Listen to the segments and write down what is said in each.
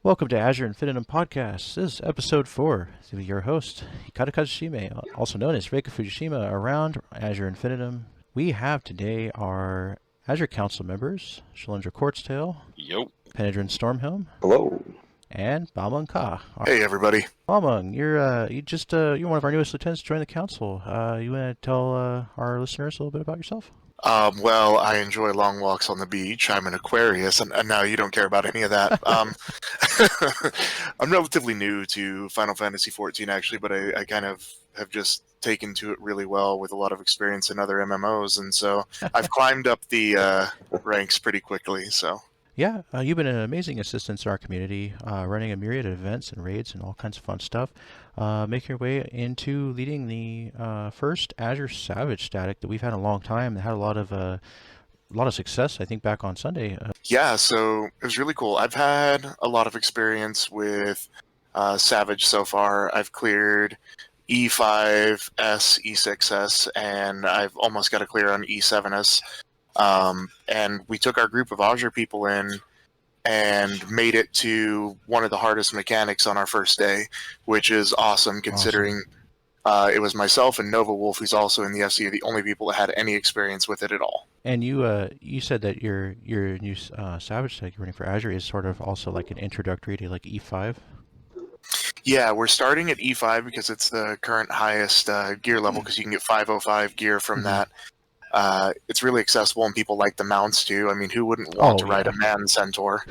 Welcome to Azure Infinitum Podcast. This is episode 4. With your host, Hikaru Kazushime, also known as Reika Fujishima, around Azure Infinitum. We have today our Azure Council members, Shalendra Quartztail, Yo. Penedrin Stormhelm, Hello. and Balmung Ka. Hey, everybody. Balmung, you're one of our newest lieutenants to join the council. You want to tell our listeners a little bit about yourself? Well, I enjoy long walks on the beach. I'm an Aquarius, and now you don't care about any of that. I'm relatively new to Final Fantasy XIV, actually, but I kind of have just taken to it really well with a lot of experience in other MMOs, and so I've climbed up the ranks pretty quickly, so... Yeah, you've been an amazing assistant in our community, running a myriad of events and raids and all kinds of fun stuff, making your way into leading the first Azure Savage static that we've had in a long time. That had a lot of success, I think, back on Sunday. Yeah, so it was really cool. I've had a lot of experience with Savage so far. I've cleared E5S, E6S, and I've almost got a clear on E7S. And we took our group of Azure people in and made it to one of the hardest mechanics on our first day, which is awesome considering it was myself and Nova Wolf, who's also in the FC, the only people that had any experience with it at all. And you said that your new Savage stack you're running for Azure is sort of also like an introductory to like E5? Yeah, we're starting at E5 because it's the current highest gear level, because you can get 505 gear from that. It's really accessible, and people like the mounts too. I mean, who wouldn't want to ride a man centaur?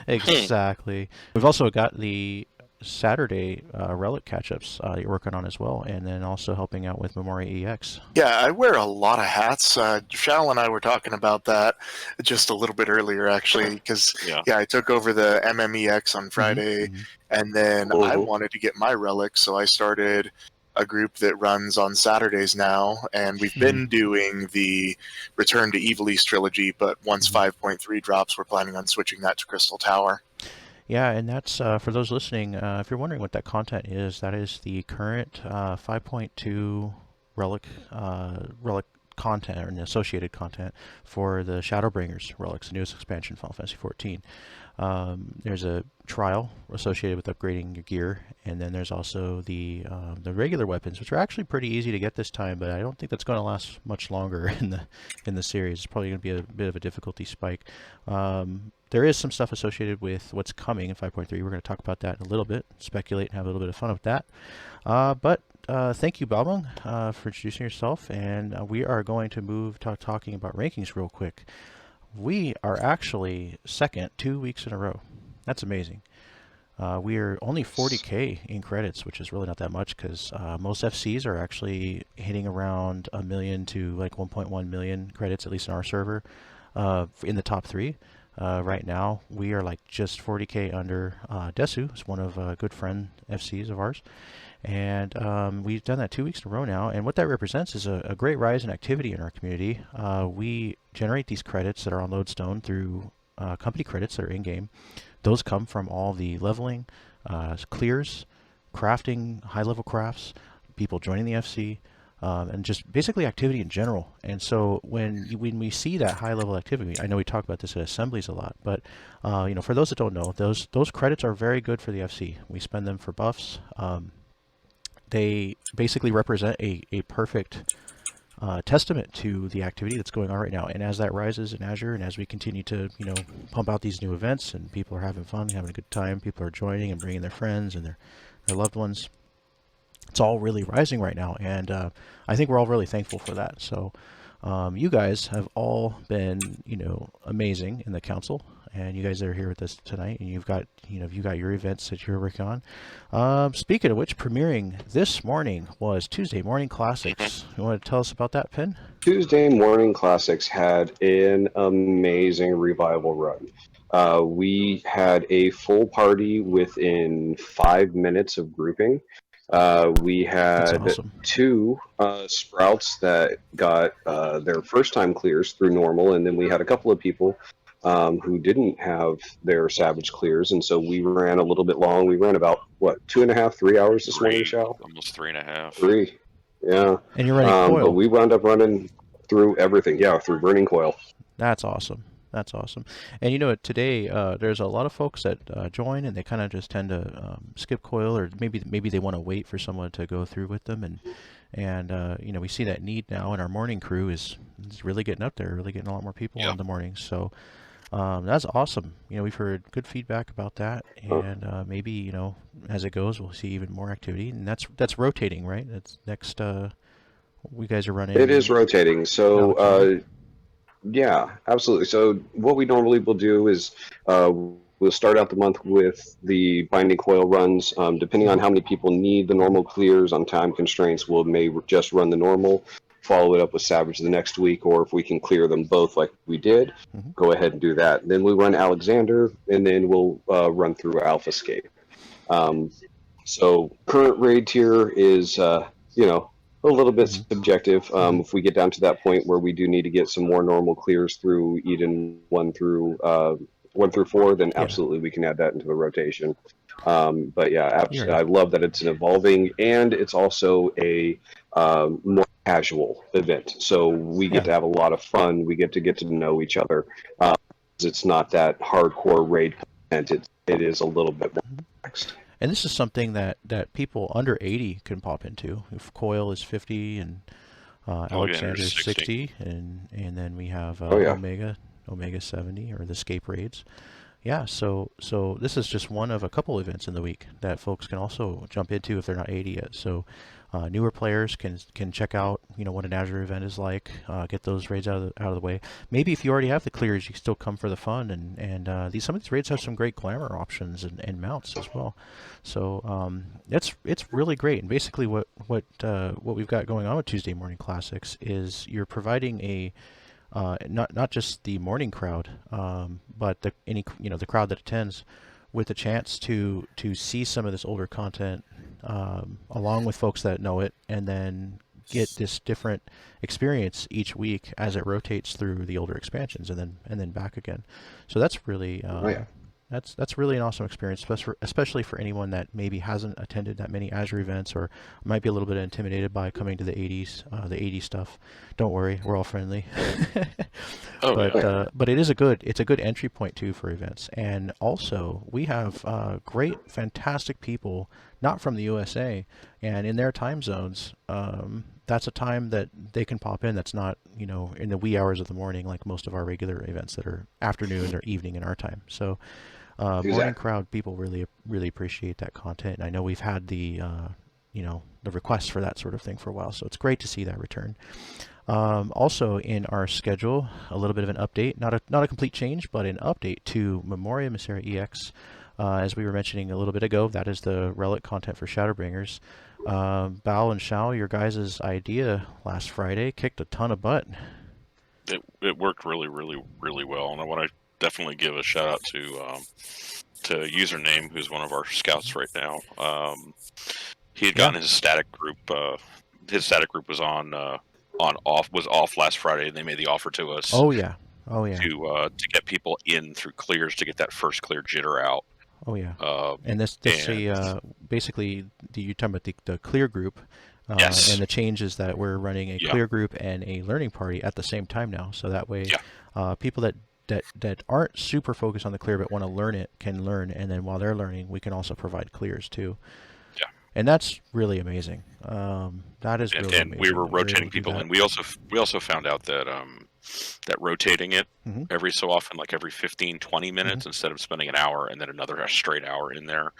Exactly. We've also got the Saturday relic catch-ups you're working on as well, and then also helping out with Memoria EX. Yeah, I wear a lot of hats. Shal and I were talking about that just a little bit earlier, actually, because I took over the MMEX on Friday, and then I wanted to get my relics, so I started a group that runs on Saturdays now, and we've been doing the Return to Evilise trilogy, but once 5.3 drops, we're planning on switching that to Crystal Tower. Yeah, and that's, for those listening, if you're wondering what that content is, that is the current 5.2 relic content, or the associated content for the Shadowbringers relics, the newest expansion, Final Fantasy XIV. There's a trial associated with upgrading your gear, and then there's also the regular weapons, which are actually pretty easy to get this time, but I don't think that's going to last much longer in the series. It's probably going to be a bit of a difficulty spike. There is some stuff associated with what's coming in 5.3. We're going to talk about that in a little bit, speculate, and have a little bit of fun with that. But thank you, Balmung, for introducing yourself, and we are going to move to talking about rankings real quick. We are actually second 2 weeks in a row. That's amazing. We are only 40K in credits, which is really not that much, because most FCs are actually hitting around 1 million to like 1.1 million credits, at least in our server, in the top 3. Right now, we are like just 40K under Desu, who's one of a good friend FCs of ours. And we've done that 2 weeks in a row now, and what that represents is a great rise in activity in our community. We generate these credits that are on Lodestone through company credits that are in-game. Those come from all the leveling, clears, crafting, high-level crafts, people joining the FC, and just basically activity in general. And so when we see that high-level activity, I know we talk about this at assemblies a lot, but for those that don't know, those credits are very good for the FC. We spend them for buffs. They basically represent a perfect testament to the activity that's going on right now. And as that rises in Azure, and as we continue to pump out these new events, and people are having fun, having a good time, people are joining and bringing their friends and their loved ones, it's all really rising right now. And I think we're all really thankful for that. So you guys have all been amazing in the council. And you guys are here with us tonight, and you've got your events that you're working on. Speaking of which, premiering this morning was Tuesday Morning Classics. You want to tell us about that, Pen? Tuesday Morning Classics had an amazing revival run. We had a full party within 5 minutes of grouping. We had two Sprouts that got their first-time clears through normal, and then we had a couple of people who didn't have their Savage clears, and so we ran a little bit long. We ran about, 2.5, 3 hours this morning, Shal? Almost 3.5. 3, yeah. And you're running coil. But we wound up running through everything, through Burning Coil. That's awesome. That's awesome. And you know what? Today, there's a lot of folks that join, and they kind of just tend to skip coil, or maybe they want to wait for someone to go through with them, and you know, we see that need now, and our morning crew is really getting up there, really getting a lot more people Yeah. in the mornings. So that's awesome. You know, we've heard good feedback about that, and maybe, you know, as it goes, we'll see even more activity, and that's rotating, right? That's next. You guys are running. It is rotating. So, Alex, yeah, absolutely. So what we normally will do is we'll start out the month with the binding coil runs. Depending on how many people need the normal clears on time constraints, we'll may just run the normal, follow it up with Savage the next week, or if we can clear them both like we did, go ahead and do that. Then we run Alexander, and then we'll run through Alphascape. So current raid tier is, you know, a little bit subjective. If we get down to that point where we do need to get some more normal clears through Eden 1 through 4, then absolutely we can add that into the rotation. But yeah, I love that it's an evolving, and it's also a more casual event. So we get to have a lot of fun. We get to know each other. It's not that hardcore raid content. It is a little bit more relaxed. and this is something that people under 80 can pop into. If Coil is 50 and Alexander is 60, and then we have Omega 70, or the Escape raids. Yeah, so this is just one of a couple events in the week that folks can also jump into if they're not 80 yet. So newer players can check out, you know, what an Azure event is like, get those raids out of the way. Maybe if you already have the clears, you can still come for the fun, and some of these raids have some great glamour options and mounts as well. So it's really great. And basically what we've got going on with Tuesday Morning Classics is you're providing a not just the morning crowd, but the crowd that attends, with a chance to see some of this older content along with folks that know it, and then get this different experience each week as it rotates through the older expansions and then back again. So that's really that's really an awesome experience, especially for anyone that maybe hasn't attended that many Azure events, or might be a little bit intimidated by coming to the 80s stuff. Don't worry, we're all friendly. But it's a good entry point too for events. And also we have great, fantastic people not from the USA, and in their time zones. That's a time that they can pop in. That's not, you know, in the wee hours of the morning like most of our regular events that are afternoon or evening in our time. So. Morning crowd people really appreciate that content, and I know we've had the the requests for that sort of thing for a while, so it's great to see that return. Also in our schedule, a little bit of an update, not a complete change, but an update to Memoria Misera EX. As we were mentioning a little bit ago, that is the relic content for Shadowbringers. Bao and Shao, your guys' idea last Friday kicked a ton of butt. It worked really, really, really well, and I want to definitely give a shout out to Username, who's one of our scouts right now. He had gotten his static group. His static group was off last Friday, and they made the offer to us. Oh yeah. To get people in through clears to get that first clear jitter out. Oh yeah. And basically you're talking about the clear group. Yes. And the change is that we're running a clear group and a learning party at the same time now. So that way, people that aren't super focused on the clear but want to learn it can learn, and then while they're learning, we can also provide clears too. Yeah. And that's really amazing. That is really amazing. And we were rotating people, and we also found out that that rotating it every so often, like every 15-20 minutes, instead of spending an hour and then another straight hour in there,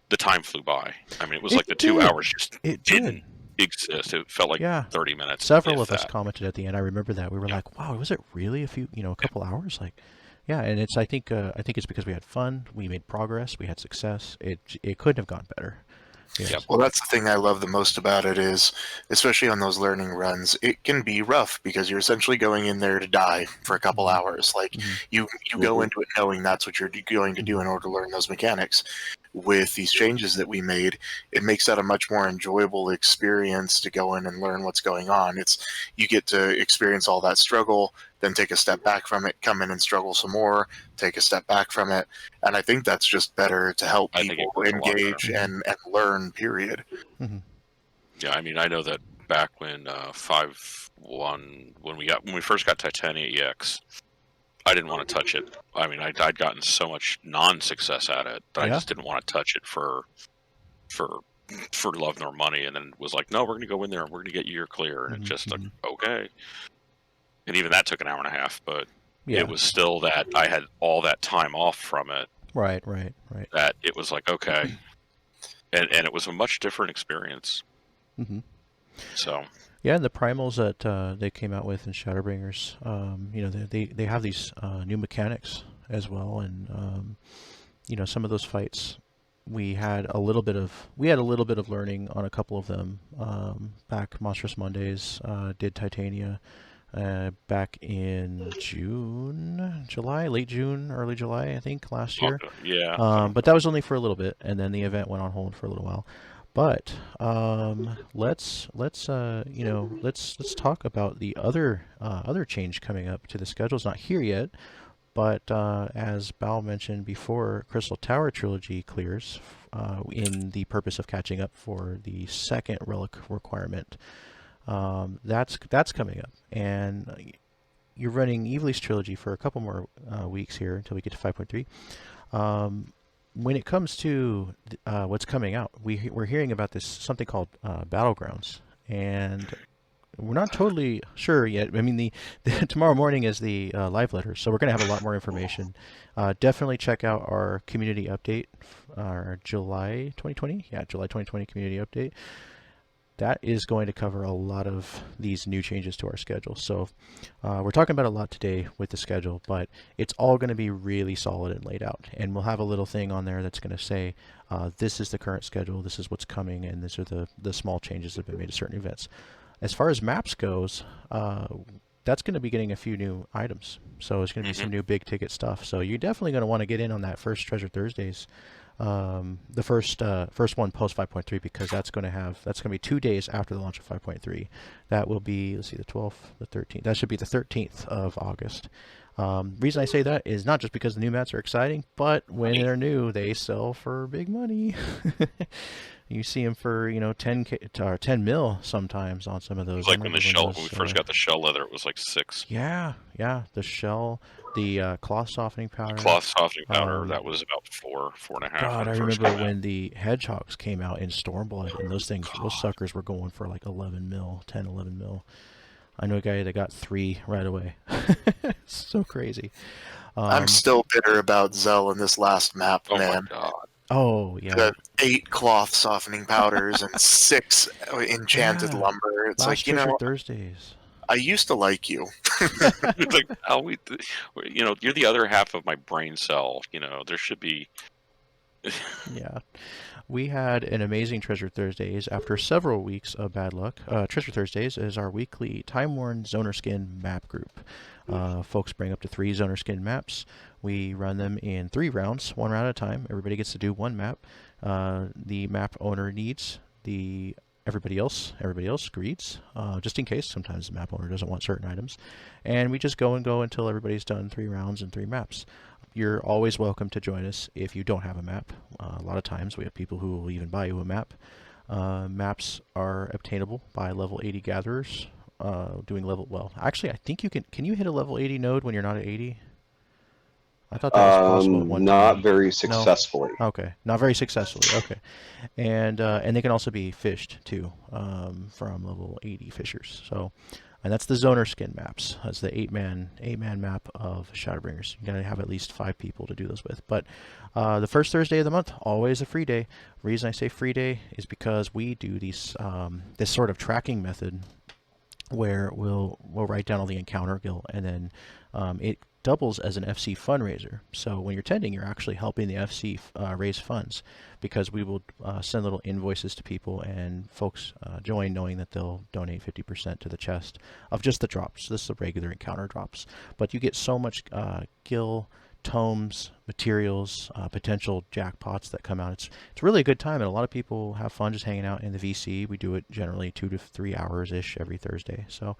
the time flew by. I mean, it was like the 2 hours just didn't exist. It felt like 30 minutes. Several of us commented at the end. I remember that. We were like, wow, was it really a couple hours? Like, yeah. And it's, I think it's because we had fun, we made progress, we had success. It couldn't have gone better. Yes. Yeah, well, that's the thing I love the most about it is, especially on those learning runs, it can be rough because you're essentially going in there to die for a couple hours. Like, you go into it knowing that's what you're going to do in order to learn those mechanics. With these changes that we made, it makes that a much more enjoyable experience to go in and learn what's going on. You get to experience all that struggle, then take a step back from it, come in and struggle some more, take a step back from it. And I think that's just better to help people engage and learn, period. Yeah, I mean, I know that back when 5.1, when we first got Titania EX, I didn't want to touch it. I mean, I'd gotten so much non-success at it that I just didn't want to touch it for love nor money. And then was like, no, we're going to go in there and we're going to get you your clear. And it's just like, okay. And even that took an hour and a half, but it was still that I had all that time off from it. Right. That it was like, okay. And it was a much different experience. Mm-hmm. So. Yeah, and the primals that they came out with in Shadowbringers, they have these new mechanics as well, and some of those fights we had a little bit of learning on a couple of them back Monstrous Mondays, did Titania back in late June, early July, I think, last year. Yeah. But that was only for a little bit, and then the event went on hold for a little while. But let's talk about the other change coming up to the schedule. It's not here yet, but as Bao mentioned before, Crystal Tower Trilogy clears in the purpose of catching up for the second relic requirement. That's coming up, and you're running Evil's Trilogy for a couple more weeks here until we get to 5.3. When it comes to what's coming out, we're hearing about this something called Battlegrounds, and we're not totally sure yet. I mean, the tomorrow morning is the live letter, so we're going to have a lot more information. Definitely check out our community update, our July 2020 community update. That is going to cover a lot of these new changes to our schedule. So we're talking about a lot today with the schedule, but it's all going to be really solid and laid out. And we'll have a little thing on there that's going to say, this is the current schedule, this is what's coming, and these are the small changes that have been made to certain events. As far as maps goes, that's going to be getting a few new items. So it's going to be some new big ticket stuff. So you're definitely going to want to get in on that first Treasure Thursdays. The first one post 5.3, because that's going to be 2 days after the launch of 5.3. That will be, let's see, the 12th, the 13th. That should be the 13th of August. Reason I say that is not just because the new mats are exciting, but when they're new, they sell for big money. You see them for 10K or 10 mil sometimes on some of those. Like when we first got the shell leather, it was like 6. Yeah, the shell. The cloth softening powder. That was about 4.5. God, I remember when the hedgehogs came out in Stormblood, and those suckers were going for like 11 mil. I know a guy that got 3 right away. So crazy. I'm still bitter about Zell in this last map, man. My God. Oh, yeah. The 8 cloth softening powders and 6 enchanted lumber. It's Last like, Thursdays. I used to like you. It's like, you're the other half of my brain cell. There should be. Yeah. We had an amazing Treasure Thursdays after several weeks of bad luck. Treasure Thursdays is our weekly Time-Worn Zoner Skin map group. Folks bring up to 3 Zoner Skin maps. We run them in 3 rounds, 1 round at a time. Everybody gets to do 1 map. The map owner needs everybody else agrees, just in case. Sometimes the map owner doesn't want certain items. And we just go until everybody's done 3 rounds and 3 maps. You're always welcome to join us if you don't have a map. A lot of times we have people who will even buy you a map. Maps are obtainable by level 80 gatherers. Actually, I think you can you hit a level 80 node when you're not at 80? I thought that was possible. Not very successfully. No? Okay, not very successfully. Okay, and they can also be fished too from level 80 fishers. So, and that's the Zoner Skin maps. That's the 8-man map of Shadowbringers. You gotta have at least 5 people to do those with. But the first Thursday of the month, always a free day. The reason I say free day is because we do these this sort of tracking method where we'll write down all the encounter gil, and then it doubles as an FC fundraiser. So when you're tending, you're actually helping the FC raise funds, because we will send little invoices to people, and folks join knowing that they'll donate 50% to the chest of just the drops. This is the regular encounter drops, but you get so much gil, tomes, materials, potential jackpots that come out. It's really a good time, and a lot of people have fun just hanging out in the VC. We do it generally 2 to 3 hours ish every Thursday. So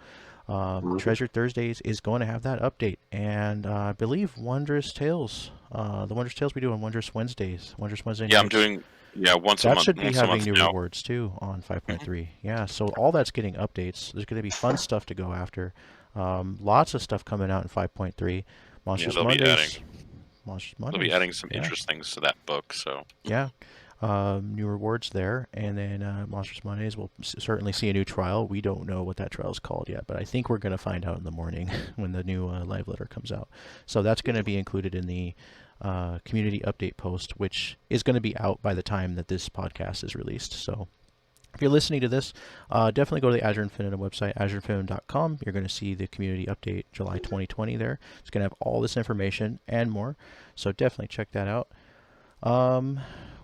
Treasure Thursdays is going to have that update, and I believe Wondrous Tales, the Wondrous Tales we do on Wondrous Wednesdays. Wondrous Wednesday. Yeah, I'm doing once a month. That should be having new now. rewards too on 5.3. Yeah, so all that's getting updates. There's going to be fun stuff to go after. Lots of stuff coming out in 5.3. Monsters they'll be Mondays. Monsters Mondays. They'll be adding some yeah. interest things to that book. So Yeah. New rewards there, and then Monsters Mondays. We'll certainly see a new trial. We don't know what that trial is called yet, but I think we're going to find out in the morning when the new live letter comes out. So that's going to be included in the community update post, which is going to be out by the time that this podcast is released. So if you're listening to this, definitely go to the Azure Infinitum website, azureinfinitum.com. You're going to see the community update July 2020 there. It's going to have all this information and more, so definitely check that out.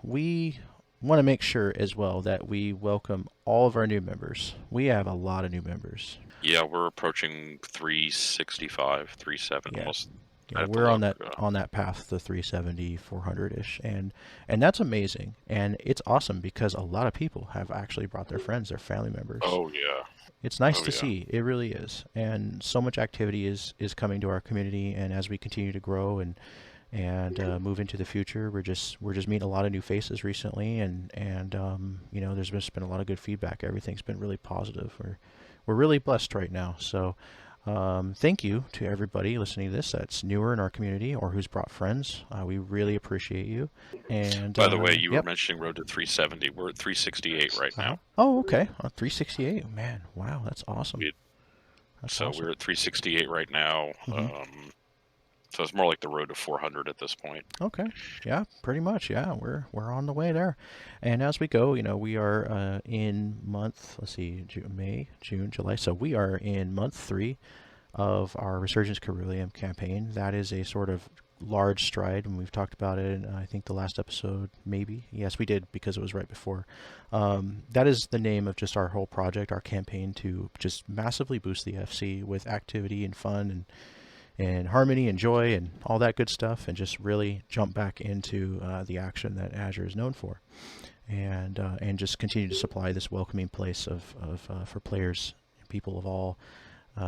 We want to make sure as well that we welcome all of our new members. We have a lot of new members. yeah, we're approaching 365, 370 Yeah. almost. Yeah, we're on that path to 370, 400-ish, and that's amazing, and it's awesome because a lot of people have actually brought their friends, their family members. Oh yeah. It's nice to see. It really is, and so much activity is coming to our community, and as we continue to grow and move into the future, we're just meeting a lot of new faces recently, and there's just been a lot of good feedback. Everything's been really positive. We're really blessed right now. So thank you to everybody listening to this that's newer in our community or who's brought friends. We really appreciate you. And by the way, you were mentioning Road to 370. We're at 368 right now. Oh, okay. 368. Man, wow, that's awesome. So awesome. We're at 368 right now. Mm-hmm. So it's more like the road to 400 at this point. Okay. Yeah, pretty much. Yeah, we're on the way there. And as we go, we are in month, let's see, May, June, July. So we are in month 3 of our Resurgence Ceruleum campaign. That is a sort of large stride, and we've talked about it in, I think, the last episode, maybe. Yes, we did, because it was right before. That is the name of just our whole project, our campaign, to just massively boost the FC with activity and fun and harmony and joy and all that good stuff, and just really jump back into the action that Azure is known for, and just continue to supply this welcoming place for players, people of all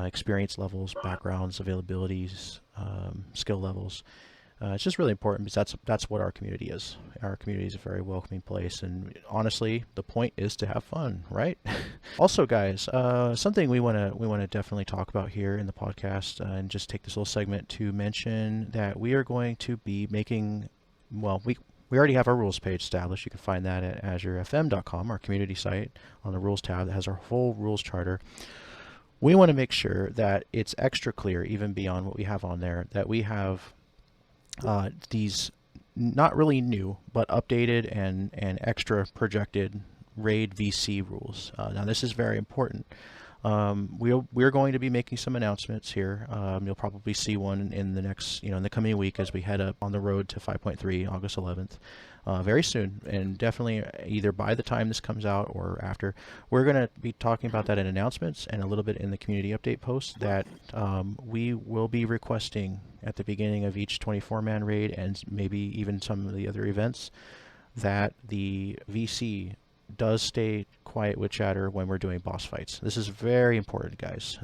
experience levels, backgrounds, availabilities, skill levels. It's just really important because that's what our community is. Our community is a very welcoming place, and honestly, the point is to have fun, right? Also, guys, something we want to definitely talk about here in the podcast, and just take this little segment to mention that we are going to be making, well, we already have our rules page established. You can find that at azurefm.com, our community site, on the rules tab that has our whole rules charter. We want to make sure that it's extra clear, even beyond what we have on there, that we have these not really new, but updated and extra projected RAID VC rules. Now this is very important. We're going to be making some announcements here. You'll probably see one in the next, in the coming week as we head up on the road to 5.3, August 11th, very soon, and definitely either by the time this comes out or after. We're going to be talking about that in announcements and a little bit in the community update post that we will be requesting at the beginning of each 24-man raid, and maybe even some of the other events, that the VC does stay quiet with chatter when we're doing boss fights. This is very important, guys.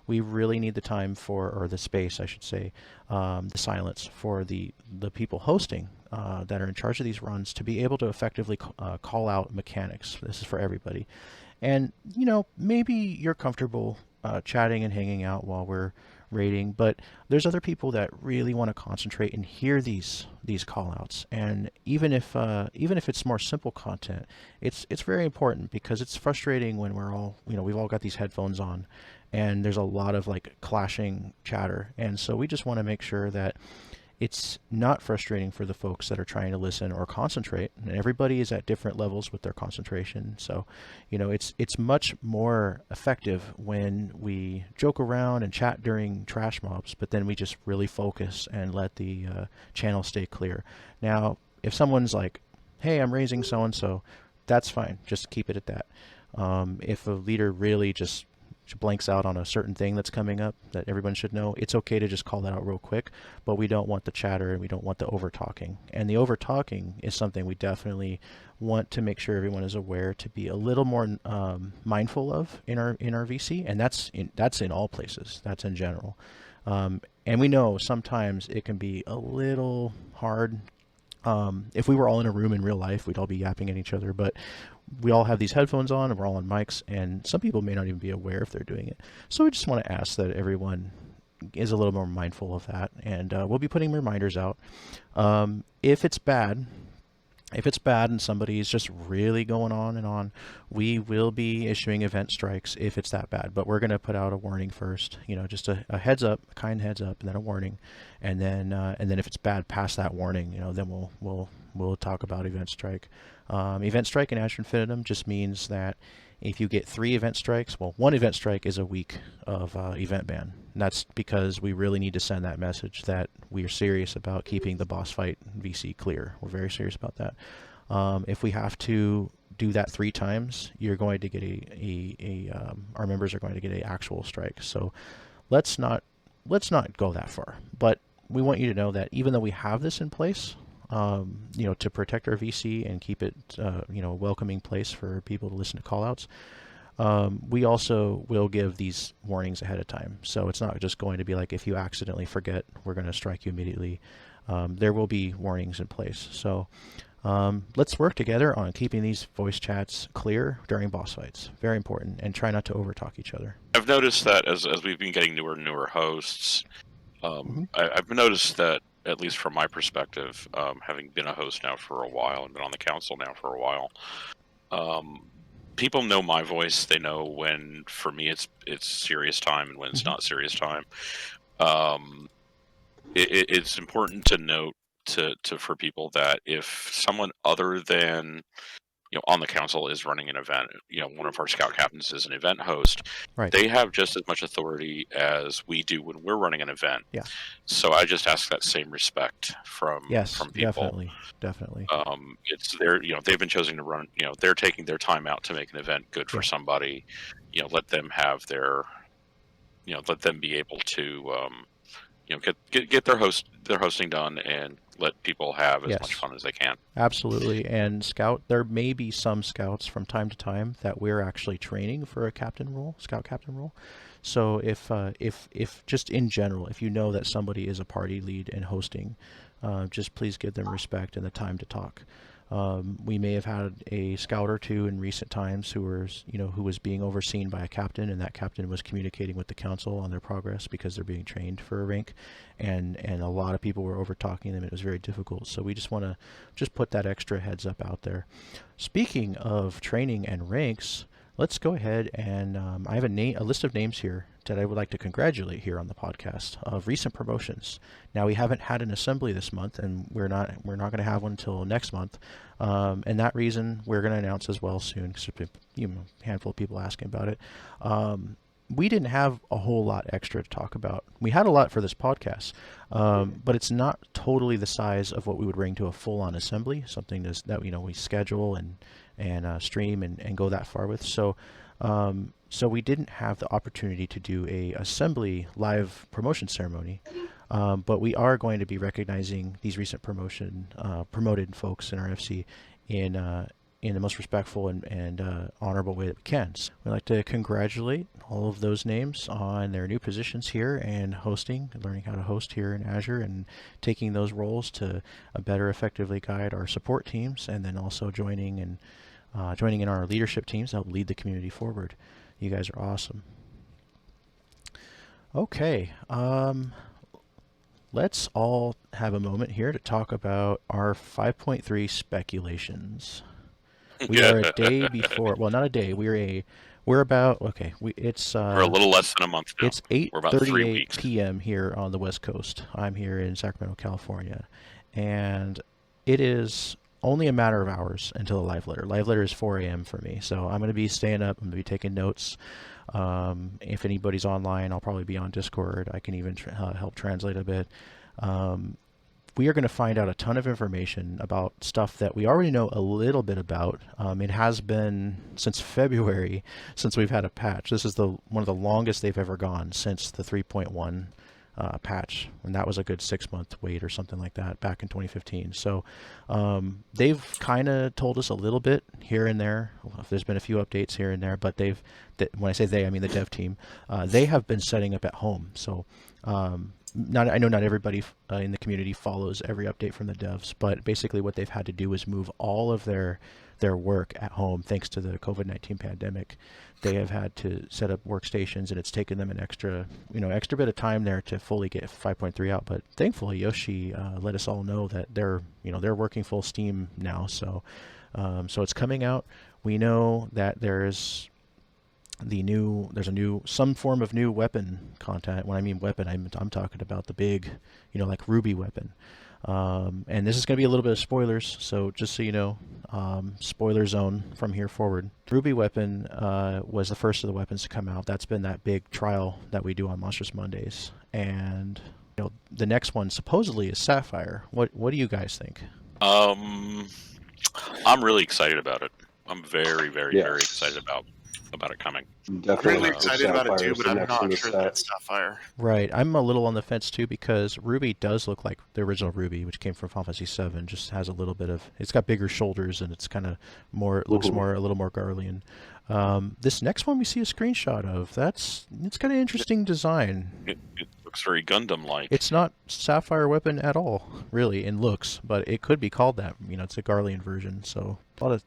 We really need the time or the space, I should say, the silence for the people hosting that are in charge of these runs to be able to effectively call out mechanics. This is for everybody. And, maybe you're comfortable chatting and hanging out while we're rating, but there's other people that really want to concentrate and hear these call outs. And even if it's more simple content, it's very important, because it's frustrating when we're all, we've all got these headphones on and there's a lot of clashing chatter. And so we just want to make sure that it's not frustrating for the folks that are trying to listen or concentrate, and everybody is at different levels with their concentration. So, it's much more effective when we joke around and chat during trash mobs, but then we just really focus and let the channel stay clear. Now, if someone's like, hey, I'm raising so-and-so, that's fine. Just keep it at that. If a leader really just blanks out on a certain thing that's coming up that everyone should know, it's okay to just call that out real quick, but we don't want the chatter and we don't want the over talking. And the over talking is something we definitely want to make sure everyone is aware to be a little more mindful of in our VC, and that's in all places. That's in general. And we know sometimes it can be a little hard. If we were all in a room in real life, we'd all be yapping at each other, but we all have these headphones on and we're all on mics, and some people may not even be aware if they're doing it. So we just want to ask that everyone is a little more mindful of that, and we'll be putting reminders out. If it's bad and somebody is just really going on and on, we will be issuing event strikes if it's that bad. But we're going to put out a warning first, just a heads up, a kind heads up, and then a warning, and then if it's bad past that warning, then we'll talk about event strike. Event strike in Azure Infinitum just means that if you get 3 event strikes, well, 1 event strike is a week of event ban. And that's because we really need to send that message that we are serious about keeping the boss fight VC clear. We're very serious about that. If we have to do that 3 times, you're going to get our members are going to get an actual strike. So let's not go that far. But we want you to know that even though we have this in place, to protect our VC and keep it, a welcoming place for people to listen to callouts, we also will give these warnings ahead of time. So it's not just going to be like, if you accidentally forget, we're going to strike you immediately. There will be warnings in place. So let's work together on keeping these voice chats clear during boss fights. Very important, and try not to overtalk each other. I've noticed that as we've been getting newer and newer hosts, I've noticed that, at least from my perspective, having been a host now for a while and been on the council now for a while, people know my voice. They know when, for me, it's serious time and when it's not serious time. It's important to note for people that if someone other than on the council is running an event, one of our scout captains is an event host, right, they have just as much authority as we do when we're running an event. Yeah. So I just ask that same respect from people. Definitely. It's their, they've been choosing to run, they're taking their time out to make an event good for somebody. Let them have their, let them be able to, get their hosting done and let people have as much fun as they can. Absolutely. And there may be some scouts from time to time that we're actually training for a scout captain role. So if just in general, if you know that somebody is a party lead and hosting, just please give them respect and the time to talk. We may have had a scout or two in recent times who was being overseen by a captain, and that captain was communicating with the council on their progress because they're being trained for a rank, and a lot of people were over talking them. It was very difficult. So we just want to put that extra heads up out there. Speaking of training and ranks, let's go ahead and I have a list of names here that I would like to congratulate here on the podcast of recent promotions. Now, we haven't had an assembly this month, and we're not going to have one until next month. And that reason we're going to announce as well soon, because there's been a handful of people asking about it. We didn't have a whole lot extra to talk about. We had a lot for this podcast, but it's not totally the size of what we would bring to a full-on assembly, something that we schedule and stream and go that far with. So we didn't have the opportunity to do a assembly live promotion ceremony, but we are going to be recognizing these recent promoted folks in our FC in the most respectful and honorable way that we can. So we'd like to congratulate all of those names on their new positions here and learning how to host here in Azure, and taking those roles to better effectively guide our support teams, and then also joining in our leadership teams to help lead the community forward. You guys are awesome. Okay, let's all have a moment here to talk about our 5.3 speculations. We are a day before. Well, not a day. We're about. Okay, it's. We're a little less than a month now. It's 8:38 p.m. here on the West Coast. I'm here in Sacramento, California, and it is only a matter of hours until the live letter. Live letter is 4 a.m. for me, so I'm going to be staying up. I'm going to be taking notes. If anybody's online, I'll probably be on Discord. I can even help translate a bit. We are going to find out a ton of information about stuff that we already know a little bit about. It has been since February since we've had a patch. This is one of the longest they've ever gone since the 3.1 patch, and that was a good 6-month wait or something like that back in 2015. So they've kind of told us a little bit here and there. There's been a few updates here and there, but when I say they, I mean the dev team. They have been setting up at home. So I know not everybody in the community follows every update from the devs, but basically what they've had to do is move all of their work at home thanks to the COVID-19 pandemic. They have had to set up workstations, and it's taken them an extra bit of time there to fully get 5.3 out. But thankfully, Yoshi let us all know that they're working full steam now. So it's coming out. We know that there's some form of new weapon content. When I mean weapon, I'm talking about the big, like Ruby weapon. And this is going to be a little bit of spoilers, so just so you know, spoiler zone from here forward. Ruby weapon was the first of the weapons to come out. That's been that big trial that we do on Monstrous Mondays. And the next one supposedly is Sapphire. What do you guys think? I'm really excited about it. I'm very, very, very excited about it coming. Definitely Really excited about it too, but I'm not sure that it's that. Sapphire. Right, I'm a little on the fence too, because Ruby does look like the original Ruby, which came from Final Fantasy VII. Just has a little bit of, it's got bigger shoulders, and it's kind of looks a little more Garlean. This next one we see a screenshot of. It's got an interesting design. It looks very Gundam-like. It's not Sapphire weapon at all, really, in looks, but it could be called that. It's a Garlean version, so a lot of.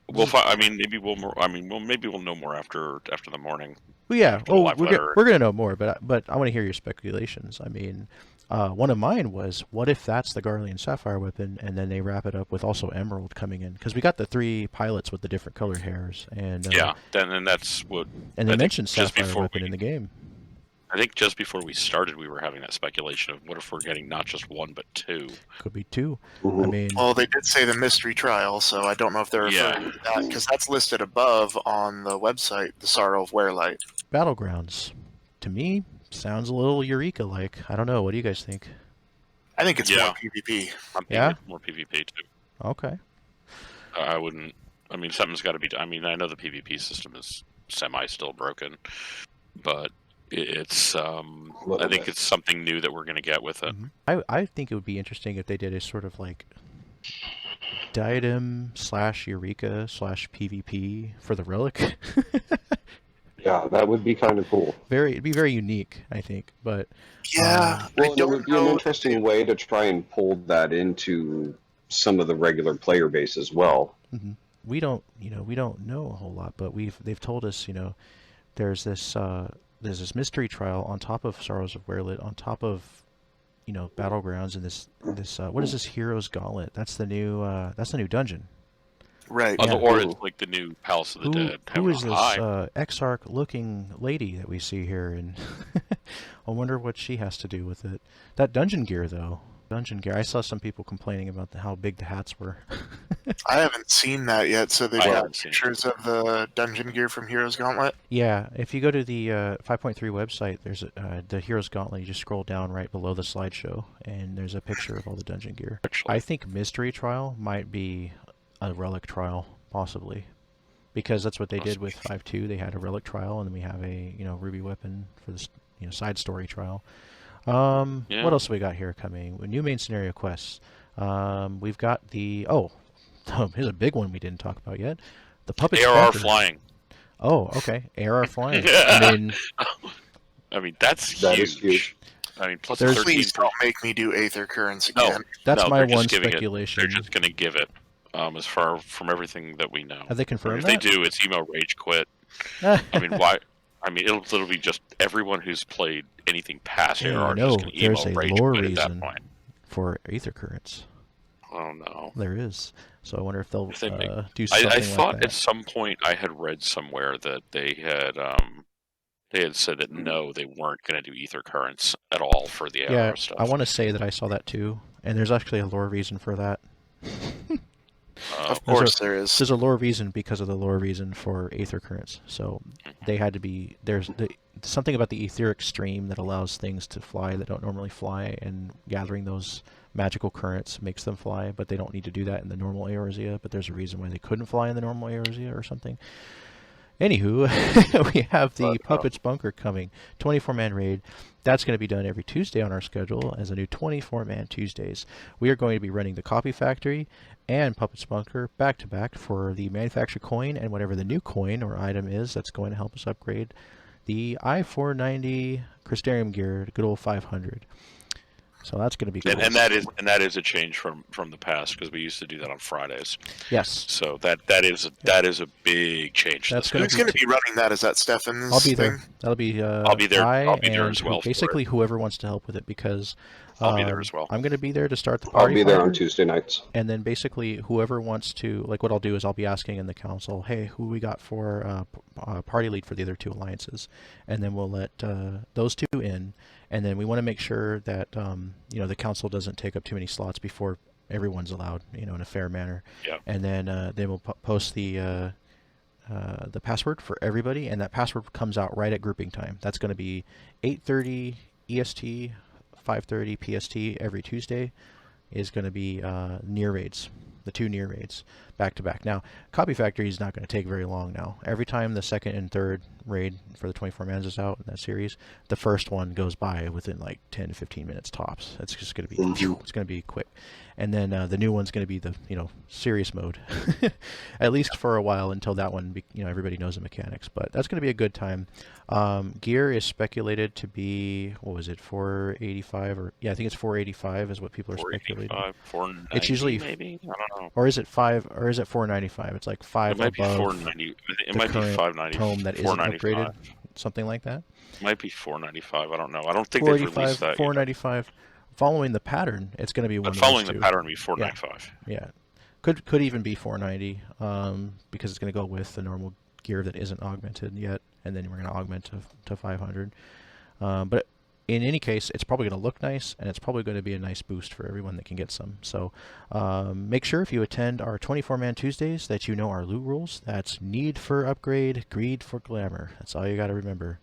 Maybe we'll know more after the morning. Well, yeah. We're We're gonna know more, but I want to hear your speculations. One of mine was, what if that's the Garlean Sapphire weapon, and then they wrap it up with also Emerald coming in, because we got the 3 pilots with the different colored hairs, and then that's what. And they mentioned Sapphire weapon in the game. I think just before we started, we were having that speculation of what if we're getting not just 1 but 2. Could be 2. Mm-hmm. Well, they did say the mystery trial, so I don't know if they're referring to that, because that's listed above on the website, the Sorrow of Werelight. Battlegrounds, to me, sounds a little Eureka-like. I don't know. What do you guys think? I think it's more PvP. I'm thinking it's more PvP too. Okay. I wouldn't. Something's got to be. I know the PvP system is still broken, but it's. I think it's something new that we're going to get with it. Mm-hmm. I think it would be interesting if they did a sort of like Diadem / Eureka / PvP for the Relic. Yeah, that would be kind of cool. It'd be very unique, I think. But yeah, well, it would be an interesting way to try and pull that into some of the regular player base as well. Mm-hmm. We don't know a whole lot, but they've told us, there's this mystery trial on top of Sorrows of Werelight, on top of Battlegrounds, and this what is this Hero's Gauntlet? That's the new dungeon. Right. Or it's like the new Palace of the Dead. Who is this Exarch looking lady that we see here? And I wonder what she has to do with it. That dungeon gear, though. I saw some people complaining about how big the hats were. I haven't seen that yet, so they've got pictures of the dungeon gear from Hero's Gauntlet. Yeah, if you go to the 5.3 website, there's the Hero's Gauntlet. You just scroll down right below the slideshow, and there's a picture of all the dungeon gear. I think Mystery Trial might be a Relic trial, possibly, because that's what they did with 5.2. They had a Relic trial, and then we have a Ruby weapon for this side story trial. What else we got here coming? New main scenario quests. We've got the here's a big one we didn't talk about yet. The puppet ARR flying. Oh, okay. ARR flying. That is huge. Plus please don't make me do Aether Currents again. No, that's my one speculation. They're just going to give it. As far from everything that we know. Have they confirmed that? If they do, it's emo rage quit. Why? It'll be just everyone who's played anything past ARR is going to emo rage quit at that point. For Aether Currents. Oh no. There is. So I wonder if they'll do something I thought like that. at some point I had read somewhere that they had said that no, they weren't going to do Aether Currents at all for the ARR stuff. I want to say that I saw that too, and there's actually a lore reason for that. Of course there is. There's a lore reason because of the lore reason for Aether Currents. So they had to be, there's something about the etheric stream that allows things to fly that don't normally fly, and gathering those magical currents makes them fly, but they don't need to do that in the normal Eorzea, but there's a reason why they couldn't fly in the normal Eorzea or something. Anywho, we have the Puppets Bunker coming, 24-man raid. That's going to be done every Tuesday on our schedule as a new 24-man Tuesdays. We are going to be running the Copy Factory and Puppets Bunker back-to-back for the Manufacture coin and whatever the new coin or item is that's going to help us upgrade the I-490 Crystarium gear, good old 500. So that's going to be cool. And that is a change from the past, because we used to do that on Fridays. Yes. So that is a big change. That's Who's going to be running that? Is that Stefan's I'll be thing? there. That'll be I'll be there. I'll be there as well. Basically, whoever wants to help with it, because I'll be there as well. I'm going to be there to start the party. I'll be there finder, on Tuesday nights. and then basically whoever wants to, like, what I'll do is I'll be asking in the council, hey, who we got for party lead for the other 2 alliances, and then we'll let those 2 in, and then we want to make sure that the council doesn't take up too many slots before everyone's allowed, in a fair manner. Yeah. And then we'll post the password for everybody, and that password comes out right at grouping time. That's going to be 8:30 EST, 5:30 PST every Tuesday. Is going to be near raids, the 2 near raids back to back. Now, Copy Factory is not going to take very long now. Every time the second and third raid for the 24 mans is out in that series, the first one goes by within like 10 to 15 minutes tops. It's just going to be it's going to be quick. And then the new one's going to be the serious mode, at least for a while, until that one everybody knows the mechanics. But that's going to be a good time. Gear is speculated to be, what was it, 485 or I think it's 485 is what people are speculating. 490, it's usually maybe, I don't know. Or is it 495? It's like 5 It might above be 490. It might be current 590. tome that isn't upgraded, something like that. It might be 495. I don't know. I don't think they've released that. 495. Following the pattern, it's going to be one. But following of the those 2. pattern would be 495. Yeah. Could even be 490, because it's going to go with the normal gear that isn't augmented yet, and then we're going to augment to 500. But in any case, it's probably going to look nice, and it's probably going to be a nice boost for everyone that can get some. So make sure if you attend our 24-man Tuesdays that you know our loot rules. That's need for upgrade, greed for glamour. That's all you got to remember.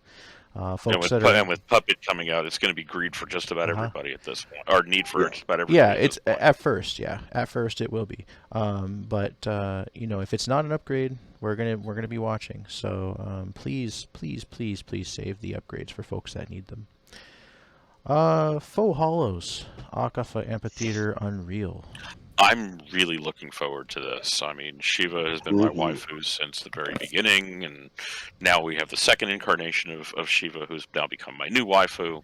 Folks and with Puppet coming out, it's going to be greed for just about everybody at this point, or need for just about everybody. Yeah, it's at first. Yeah, at first it will be. But if it's not an upgrade, we're gonna be watching. So please save the upgrades for folks that need them. Faux Hollows, Akafa Amphitheater Unreal. I'm really looking forward to this. I mean, Shiva has been my waifu since the very beginning, and now we have the second incarnation of Shiva, who's now become my new waifu.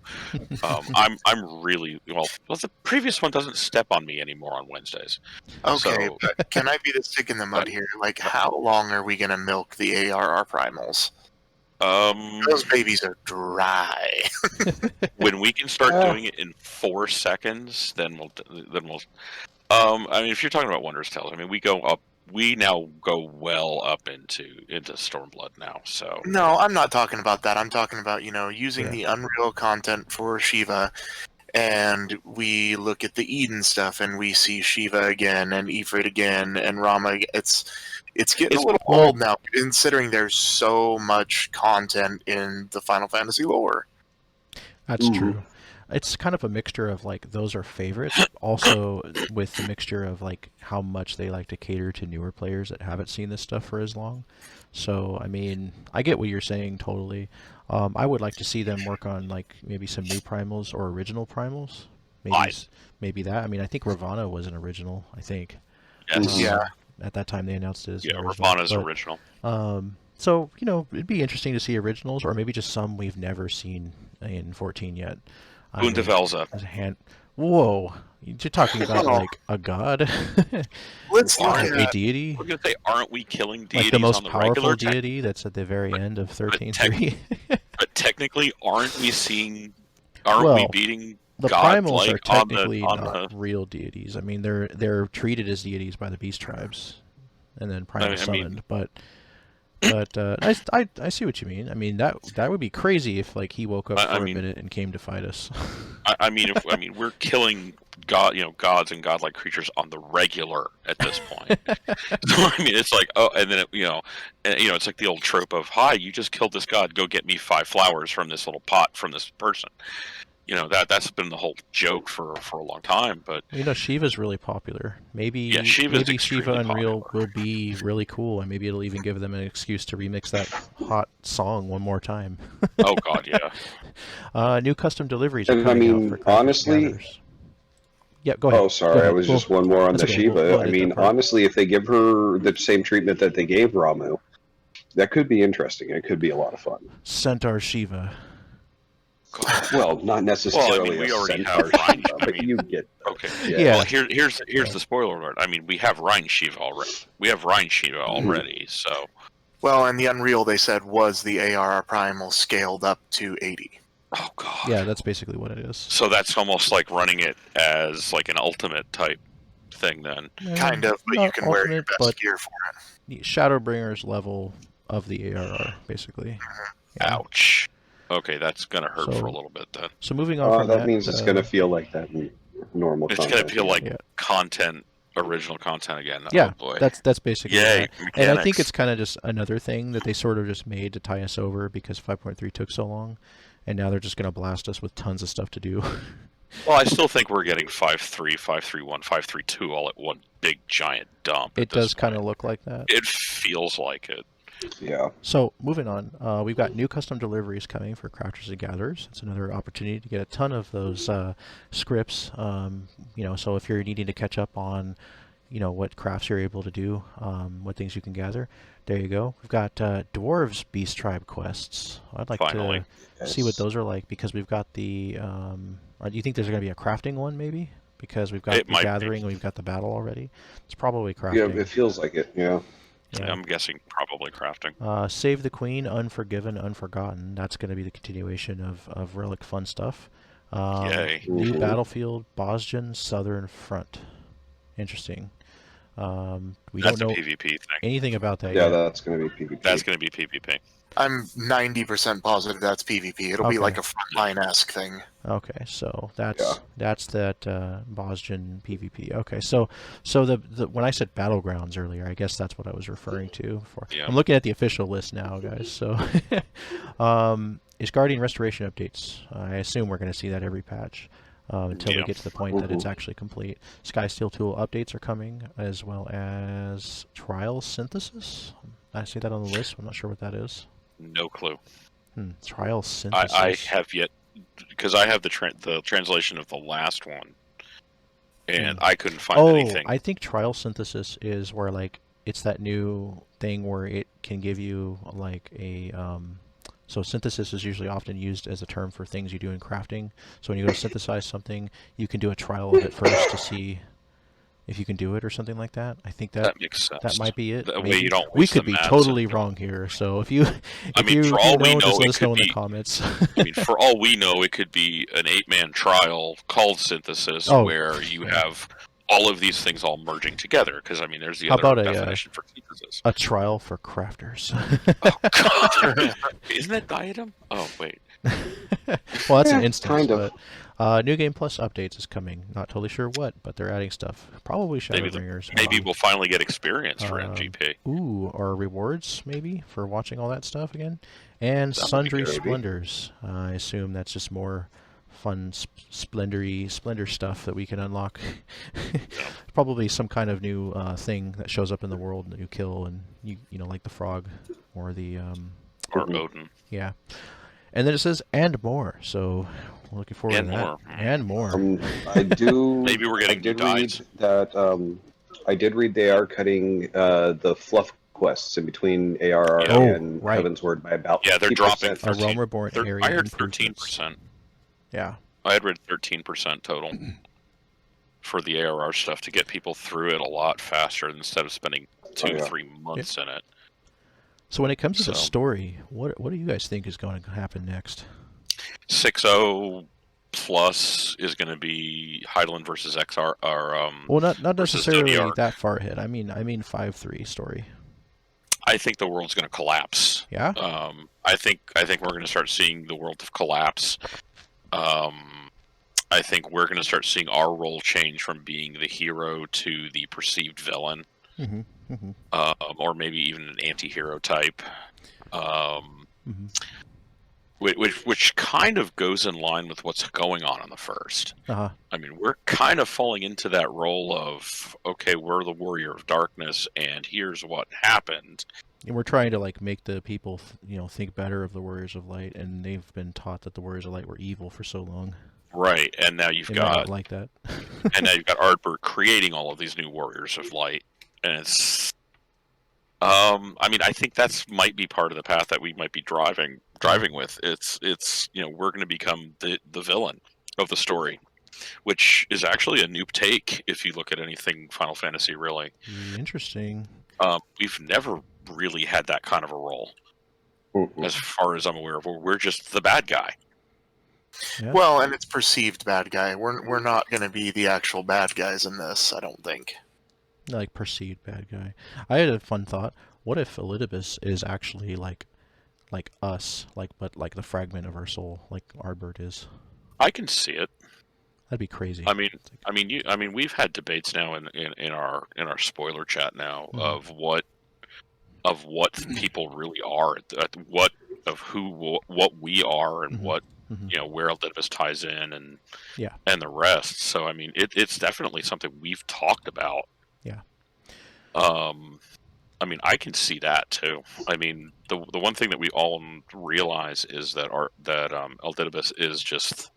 I'm really well. The previous one doesn't step on me anymore on Wednesdays. Okay, so, but can I be the stick in the mud here? Like, how long are we gonna milk the ARR primals? Those babies are dry. When we can start doing it in 4 seconds, then we'll. I mean, if you're talking about Wondrous Tales, I mean, we now go well up into Stormblood now. So no, I'm not talking about that. I'm talking about using the Unreal content for Shiva, and we look at the Eden stuff, and we see Shiva again, and Ifrit again, and Rama. It's getting a little old now, considering there's so much content in the Final Fantasy lore. That's true. It's kind of a mixture of like those are favorites, also with the mixture of like how much they like to cater to newer players that haven't seen this stuff for as long. So I mean, I get what you're saying totally. I would like to see them work on like maybe some new primals or original primals. Maybe that. I mean, I think Ravana was an original. I think. Yes. Yeah. At that time, they announced it as original. Ravana's original. So it'd be interesting to see originals, or maybe just some we've never seen in 14 yet. Bundevelza. As a hand. Whoa, you're talking about like a god? Let's look at a deity. We're gonna say, aren't we killing deities like the most on the powerful regular deity that's at the very end of 13.3? But technically, aren't we seeing? Aren't we beating? The God, primals like, are technically on not real deities. I mean, they're treated as deities by the beast tribes, and then primal summoned. But I see what you mean. I mean that would be crazy if like he woke up for a minute and came to fight us. I mean, we're killing gods and godlike creatures on the regular at this point. So I mean, it's like and then it's like the old trope of, "Hi, you just killed this god. Go get me 5 flowers from this little pot from this person." That's been the whole joke for a long time. But Shiva's really popular. Maybe Shiva Unreal will be really cool, and maybe it'll even give them an excuse to remix that hot song one more time. Oh God, yeah. New custom deliveries. And are I mean, out for honestly. Yeah, go ahead. Oh, sorry. I was just one more on the Shiva. We'll I mean, honestly, if they give her the same treatment that they gave Ramu, that could be interesting. It could be a lot of fun. Centaur Shiva. God. Well, not necessarily we a already centaur have Rhine. Shiva, but you get. Okay. Yeah. Well, here's the spoiler alert. I mean, we have Rhine Shiva already. We have Rhine Shiva already. So. Well, and the Unreal, they said, was the ARR Primal scaled up to 80. Oh God. Yeah, that's basically what it is. So that's almost like running it as like an ultimate type thing, then. Kind of, but you not can wear your ultimate, best but gear for it. the Shadowbringers level of the ARR, basically. Yeah. Ouch. Okay, that's gonna hurt So- for a little bit then. So moving on from That means it's going to to feel like that in normal It's content. gonna feel like Yeah. content, original content again. yeah, Oh boy. that's basically Yay. that. And I think mechanics. it's kind of just another thing that they sort of just made to tie us over because 5.3 took so long, and now they're just going to blast us with tons of stuff to do. Well, I still think we're getting 5.3, 5.3.1, 5.3.2 all at one big giant dump. It does kind of look like that. It feels like it. Yeah. So moving on, we've got new custom deliveries coming for crafters and gatherers. It's another opportunity to get a ton of those scripts. So if you're needing to catch up on, what crafts you're able to do, what things you can gather, there you go. We've got Dwarves Beast Tribe quests. I'd like Finally. to see what those are like because we've got the. Do you think there's going to be a crafting one maybe? Because we've got It the might be. gathering and we've got the battle already. It's probably Yeah, crafting. it feels like it. Yeah. Yeah. I'm guessing probably crafting. Save the Queen, Unforgiven, Unforgotten. That's going to be the continuation of Relic fun stuff. Yay. New Mhm. Battlefield, Bosgen, Southern Front. Interesting. We That's don't a know PvP thing. anything about that Yeah, yet. that's going to be PvP. That's going to be PvP. I'm 90% positive that's PvP. It'll be Okay. like a frontline-esque thing. Okay, so that's Yeah. that Bosgen PvP. Okay, so the when I said battlegrounds earlier, I guess that's what I was referring to. Yeah. I'm looking at the official list now, guys. So, is Guardian Restoration updates? I assume we're going to see that every patch until we Yeah. get to the point that it's actually complete. Sky Steel Tool updates are coming, as well as Trial Synthesis. I see that on the list. I'm not sure what that is. No clue. Trial Synthesis. I have yet, because I have the translation of the last one, and I couldn't find anything. I think Trial Synthesis is where it's that new thing where it can give you like a so synthesis is usually often used as a term for things you do in crafting. So when you go to synthesize something, you can do a trial of it first to see if you can do it or something like that. I think That makes sense. that might be it. That way maybe. you don't We waste could the be mats totally and- wrong here. So if you for all we know, just let it us know could in the be- comments. I mean, for all we know, it could be an 8-man trial called Synthesis, Oh, where you have all of these things all merging together. Because I mean, there's the How other about definition for synthesis. A trial for crafters. Oh God! Isn't that Diadem? Oh wait. Well, that's an Yeah, instance. kind of. But New Game Plus updates is coming. Not totally sure what, but they're adding stuff. Probably Shadowbringers. Maybe we'll finally get experience for Um, MGP. Ooh, or rewards maybe for watching all that stuff again, and That would be Sundry good. Splendors. I assume that's just more fun, splendor stuff that we can unlock. Probably some kind of new thing that shows up in the world that you kill, and you like the frog or the Or Odin. yeah. And then it says and more. So we're looking forward And to that. more. And more. I do. Maybe we're getting I did new read dies. that. I did read they are cutting the fluff quests in between ARR Yeah. and Oh, right. Heaven's Word by about Yeah, they're 50%. dropping A 13. Realm Reborn area I heard improvements. 13%. Yeah. I had read 13% total for the ARR stuff to get people through it a lot faster instead of spending 2-3 months in it. So when it comes to the So- story, what do you guys think is going to happen next? 6.0 plus is going to be Highland versus XR. Or, Well, not versus necessarily WR. that far ahead. I mean 5.3 story. I think the world's going to collapse. Yeah. I think we're going to start seeing the world collapse. I think we're going to start seeing our role change from being the hero to the perceived villain, or maybe even an anti-hero type. Which kind of goes in line with what's going on in the first. Uh-huh. I mean, we're kind of falling into that role of, okay, we're the warrior of darkness, and here's what happened. And we're trying to make the people, think better of the Warriors of Light, and they've been taught that the Warriors of Light were evil for so long. Right, and now you've They might not got like that. and now you've got Ardbert creating all of these new warriors of light, and it's I mean, I think that's might be part of the path that we might be driving driving with. It's we're going to become the villain of the story, which is actually a new take if you look at anything Final Fantasy, really. Interesting. We've never really had that kind of a role, as far as I'm aware of. We're just the bad guy. Yeah. Well, and it's perceived bad guy. We're not going to be the actual bad guys in this, I don't think. Like perceived bad guy. I had a fun thought. What if Elidibus is actually like us, but like the fragment of our soul, like Ardbert is? I can see it. That'd be crazy. I mean, we've had debates now in our spoiler chat now of what people really are, what we are, and what where Elidibus ties in, and the rest. So I mean, it's definitely something we've talked about. Yeah. I mean, I can see that too. I mean, the one thing that we all realize is that Elidibus is just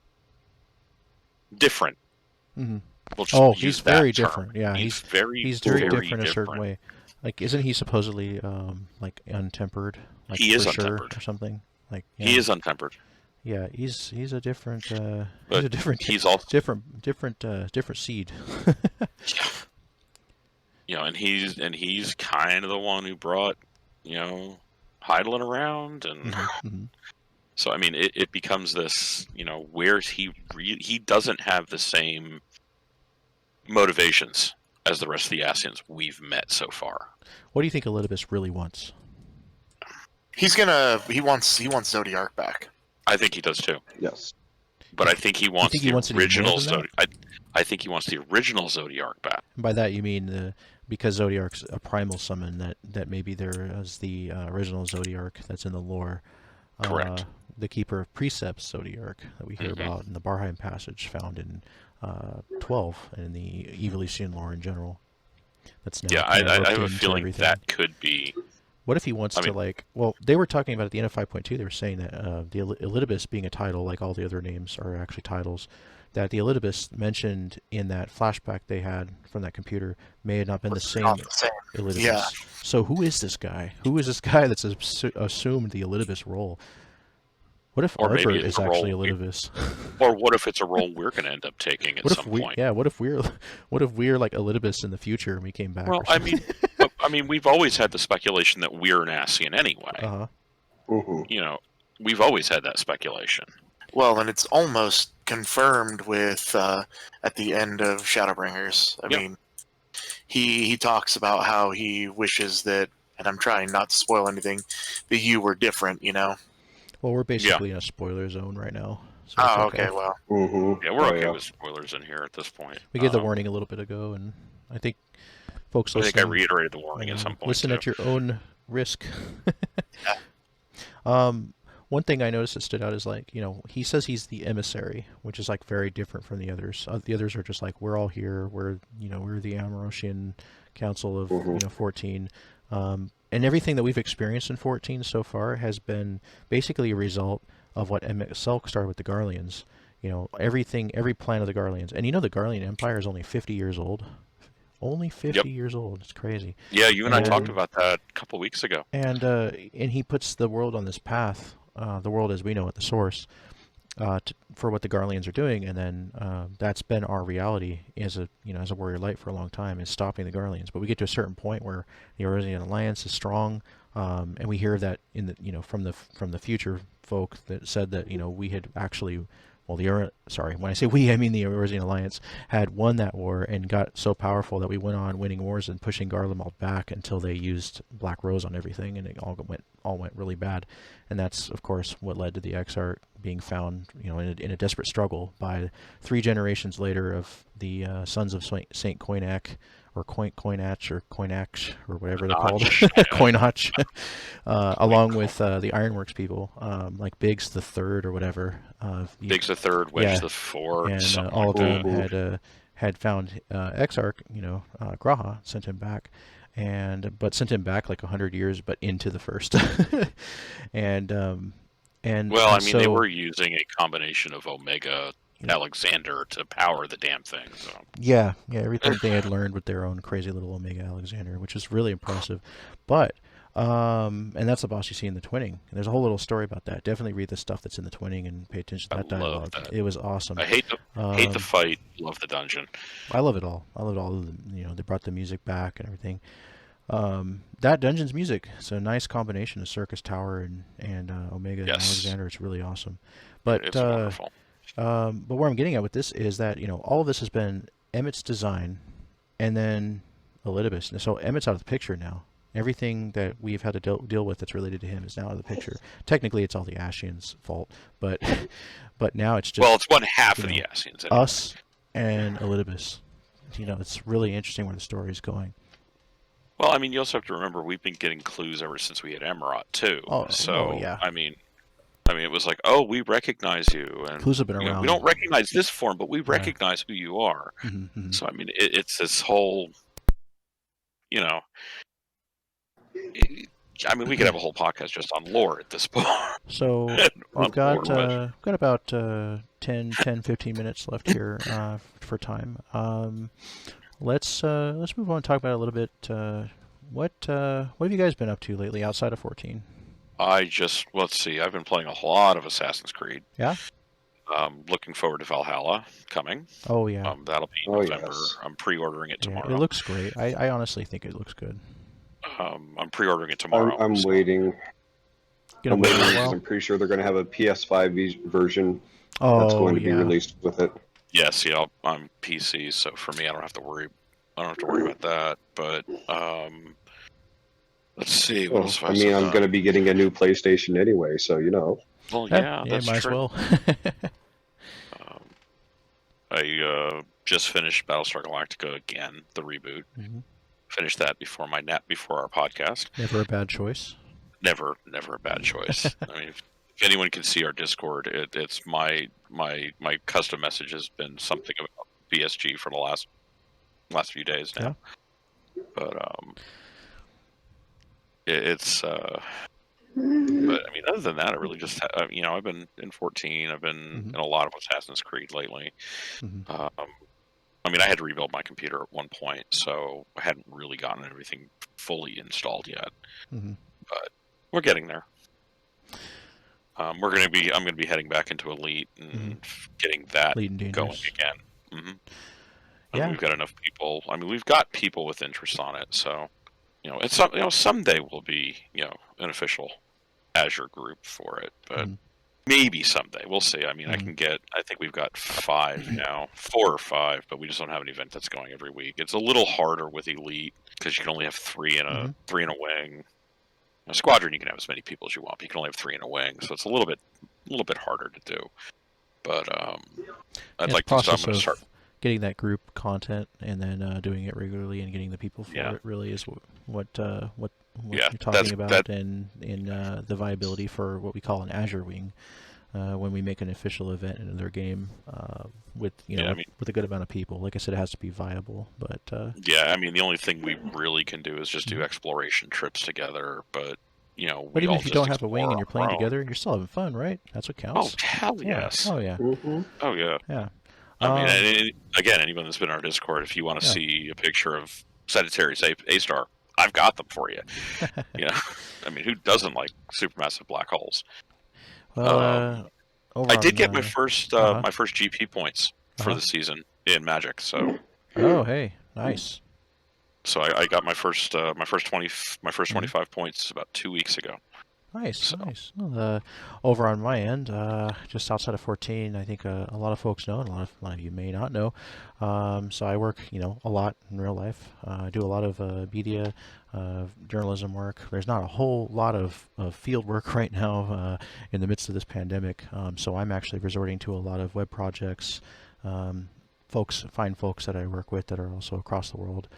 different. We'll he's very different. Yeah, he's very different in a certain way. Like, isn't he supposedly like untempered? Like, he is for untempered or something. Like he is untempered. Yeah, he's a different. He's also different seed. And he's kind of the one who brought Heidelin around, and so I mean it becomes this where's he doesn't have the same motivations as the rest of the Ascians we've met so far. What do you think Elidibus really wants? He wants Zodiark back. I think he does too. Yes. But I think he wants the original Zodiark. I think he wants the original Zodiark back. And by that you mean because Zodiark's a primal summon, that maybe there is the original Zodiark that's in the lore. Correct. The Keeper of Precepts Zodiark that we hear about in the Barheim passage, found in 12 and in the Evolution lore in general. That's now I have a feeling everything. That could be. What if he wants to well, they were talking about at the end of 5.2, they were saying that the Elidibus being a title, like all the other names are actually titles, that the Elidibus mentioned in that flashback they had from that computer may have not been the same Elidibus. Yeah. So who is this guy? Who is this guy that's assumed the Elidibus role? What if Ardbert is actually Elidibus? Or what if it's a role we're going to end up taking at some point? Yeah, what if we're like Elidibus in the future and we came back? Well, I mean, we've always had the speculation that we're an Ascian anyway. We've always had that speculation. Well, and it's almost confirmed with at the end of Shadowbringers. I mean, he talks about how he wishes that, and I'm trying not to spoil anything, that you were different, Well, we're basically in a spoiler zone right now. So okay, well. Yeah, we're okay with spoilers in here at this point. We gave the warning a little bit ago, and I think folks listening... I think I reiterated the warning at some point. Listen at your own risk. One thing I noticed that stood out is, he says he's the emissary, which is, very different from the others. The others are just we're all here, we're the Amarosian Council of, 14. And everything that we've experienced in 14 so far has been basically a result of what Selk started with the Garleans. Every plan of the Garleans. And the Garlean Empire is only 50 years old. Only 50 years old. It's crazy. Yeah, you and I talked about that a couple weeks ago. And he puts the world on this path, the world as we know at the source, for what the Garleans are doing, and then that's been our reality as a warrior light for a long time, is stopping the Garleans. But we get to a certain point where the Orosian Alliance is strong, and we hear that in the from the future folk that said that we had actually. Well, when I say we, I mean the Orosian Alliance had won that war and got so powerful that we went on winning wars and pushing Garlemald back until they used Black Rose on everything, and it all went really bad. And that's, of course, what led to the Exarch being found, in a desperate struggle by 3 generations later of the sons of Saint Coinac, or Coinach, or Coinach, or whatever they're called, Coinach, along with the Ironworks people, like Biggs the Third or whatever. Biggs the Third, Wedge the Fourth, and all of them had found Exarch, Graha, sent him back. But sent him back 100 years, but into the first. They were using a combination of Omega Alexander to power the damn thing. So. Yeah, everything they had learned with their own crazy little Omega Alexander, which is really impressive. But And that's the boss you see in the twinning. And there's a whole little story about that. Definitely read the stuff that's in the twinning and pay attention to that I love dialogue. that. It was awesome. I hate the fight, love the dungeon. I love it all. I love all of the, they brought the music back and everything. That dungeon's music, it's a nice combination of Circus Tower and Omega and Alexander. It's really awesome. But it's wonderful. But where I'm getting at with this is that all of this has been Emmett's design, and then Elidibus. So Emmett's out of the picture now. Everything that we've had to deal with that's related to him is now out of the picture. Technically, it's all the Ashians' fault, but now it's just it's one half of the Ashians. Anyway. Us and Elidibus. It's really interesting where the story is going. Well, I mean, you also have to remember we've been getting clues ever since we had Emerald too. Yeah. I mean, it was like, we recognize you, and clues have been around. We don't recognize this form, but we recognize who you are. Mm-hmm. So I mean, it's this whole, I mean, we could have a whole podcast just on lore at this point. So we've got about 10, 15 minutes left here for time. Let's move on and talk about a little bit. What have you guys been up to lately outside of 14? Let's see. I've been playing a lot of Assassin's Creed. Yeah. Looking forward to Valhalla coming. Oh yeah. That'll be November. Yes. I'm pre-ordering it tomorrow. It looks great. I honestly think it looks good. I'm pre-ordering it tomorrow. I'm waiting. I'm pretty sure they're going to have a PS5 version that's going to be released with it. Yes, I'm PC, so for me, I don't have to worry about that. But let's see. What else I'm going to be getting a new PlayStation anyway, so Well, yeah, that's might true. as well. I just finished Battlestar Galactica again, the reboot. Mm-hmm. Finished that before my nap before our podcast. Never a bad choice. Never a bad choice. I mean, if anyone can see our Discord, it's my custom message has been something about BSG for the last few days now. Yeah. But it's but I mean, other than that, I really just I've been in 14. I've been in a lot of Assassin's Creed lately. Mm-hmm. I mean, I had to rebuild my computer at one point, so I hadn't really gotten everything fully installed yet. Mm-hmm. But we're getting there. I'm going to be heading back into Elite and getting that going again. Mm-hmm. I mean, we've got enough people. I mean, we've got people with interest on it, so it's someday we'll be an official Azure group for it, but. Maybe someday. We'll see. I mean, I think we've got 5 now. 4 or 5, but we just don't have an event that's going every week. It's a little harder with Elite because you can only have 3 in a wing. A squadron, you can have as many people as you want, but you can only have 3 in a wing, so it's a little bit harder to do. But I'd like to start getting that group content and then doing it regularly and getting the people for it really is what you're talking about, and in the viability for what we call an Azure wing when we make an official event in their game with with a good amount of people. Like I said, it has to be viable. But I mean, the only thing we really can do is just do exploration trips together. But but even if you don't have a wing and you're playing together, you're still having fun, right? That's what counts. Oh hell yes! Oh yeah! Mm-hmm. Oh yeah! Yeah. I mean, again, anyone that's been in our Discord, if you want to see a picture of Sagittarius A-Star, I've got them for you. I mean, who doesn't like supermassive black holes? Well, I did get my first GP points for the season in Magic. So. Oh hey, nice. So I got my first 25 points about 2 weeks ago. Nice. Well, over on my end, just outside of 14, I think a lot of folks know, and a lot of you may not know. So I work, a lot in real life. I do a lot of media, journalism work. There's not a whole lot of field work right now in the midst of this pandemic. So I'm actually resorting to a lot of web projects. Find folks that I work with that are also across the world.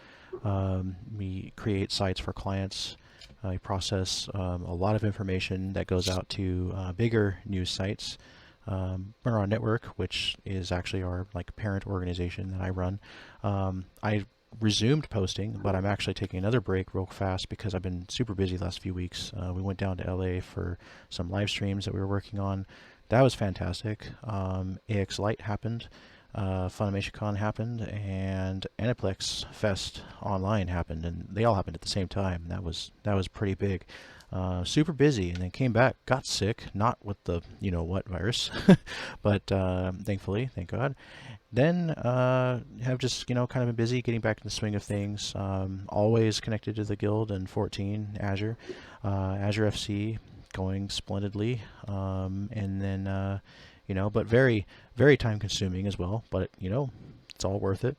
We create sites for clients. I process a lot of information that goes out to bigger news sites. Our network, which is actually our parent organization that I run. I resumed posting, but I'm actually taking another break real fast because I've been super busy the last few weeks. We went down to LA for some live streams that we were working on. That was fantastic. AX Lite happened. Funimation Con happened, and Aniplex Fest Online happened, and they all happened at the same time. That was pretty big. Super busy, and then came back, got sick, not with the what virus, but thankfully, thank God. Then have just kind of been busy getting back in the swing of things. Always connected to the guild and 14 Azure, Azure FC going splendidly, and then but very very time consuming as well. But it's all worth it.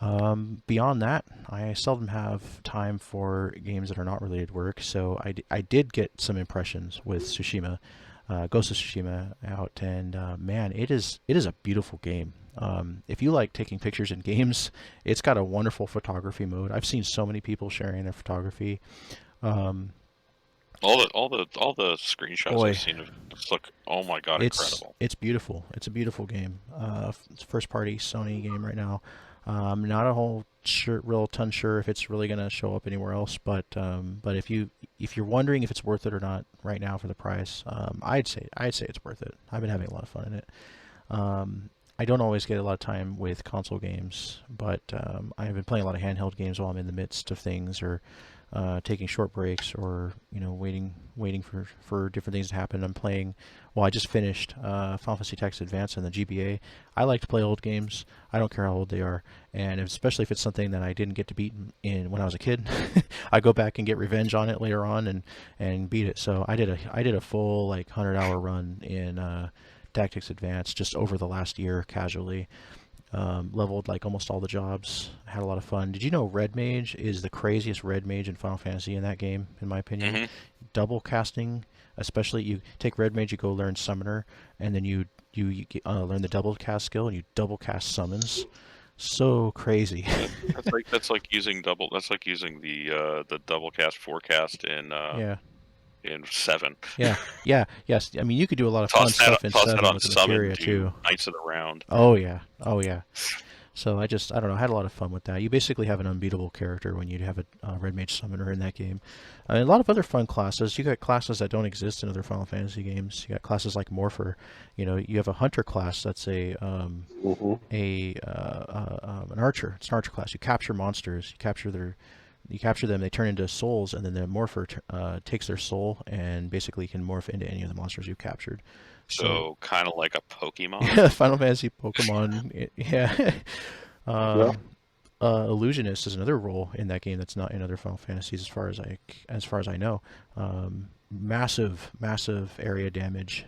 Beyond that, I seldom have time for games that are not related to work, so I did get some impressions with Tsushima, Ghost of Tsushima out, and man, it is a beautiful game. If you like taking pictures in games, it's got a wonderful photography mode. I've seen so many people sharing their photography. All the screenshots Boy, I've seen just look, oh my god, incredible. It's beautiful. It's a beautiful game. It's a first party Sony game right now. Not a whole real ton sure if it's really going to show up anywhere else, but if you're wondering if it's worth it or not right now for the price, I'd say it's worth it. I've been having a lot of fun in it. I don't always get a lot of time with console games, but I've been playing a lot of handheld games while I'm in the midst of things, or taking short breaks, or waiting for different things to happen. I'm playing. Well, I just finished Final Fantasy Tactics Advance and the GBA. I like to play old games. I don't care how old they are, and especially if it's something that I didn't get to beat in when I was a kid, I go back and get revenge on it later on and beat it. So I did a full 100-hour run in Tactics Advance just over the last year casually. Leveled almost all the jobs, had a lot of fun. Did you know Red Mage is the craziest Red Mage in Final Fantasy in that game, in my opinion? Mm-hmm. Double casting, especially, you take Red Mage, you go learn Summoner, and then you learn the double cast skill, and you double cast summons. So crazy. That's like using the double cast forecast in in 7. Yes. I mean, you could do a lot of fun stuff in 7 with the materia too. Knights of the Round. Oh yeah. So I don't know, I had a lot of fun with that. You basically have an unbeatable character when you have a Red Mage Summoner in that game. A lot of other fun classes. You got classes that don't exist in other Final Fantasy games. You got classes like Morpher. You have a Hunter class that's an archer. It's an archer class. You capture monsters. You capture them, they turn into souls, and then the Morpher takes their soul and basically can morph into any of the monsters you've captured. So kind of like a Pokemon. Final Fantasy Pokemon. Yeah. Illusionist is another role in that game that's not in other Final Fantasies, as far as I know. Massive area damage.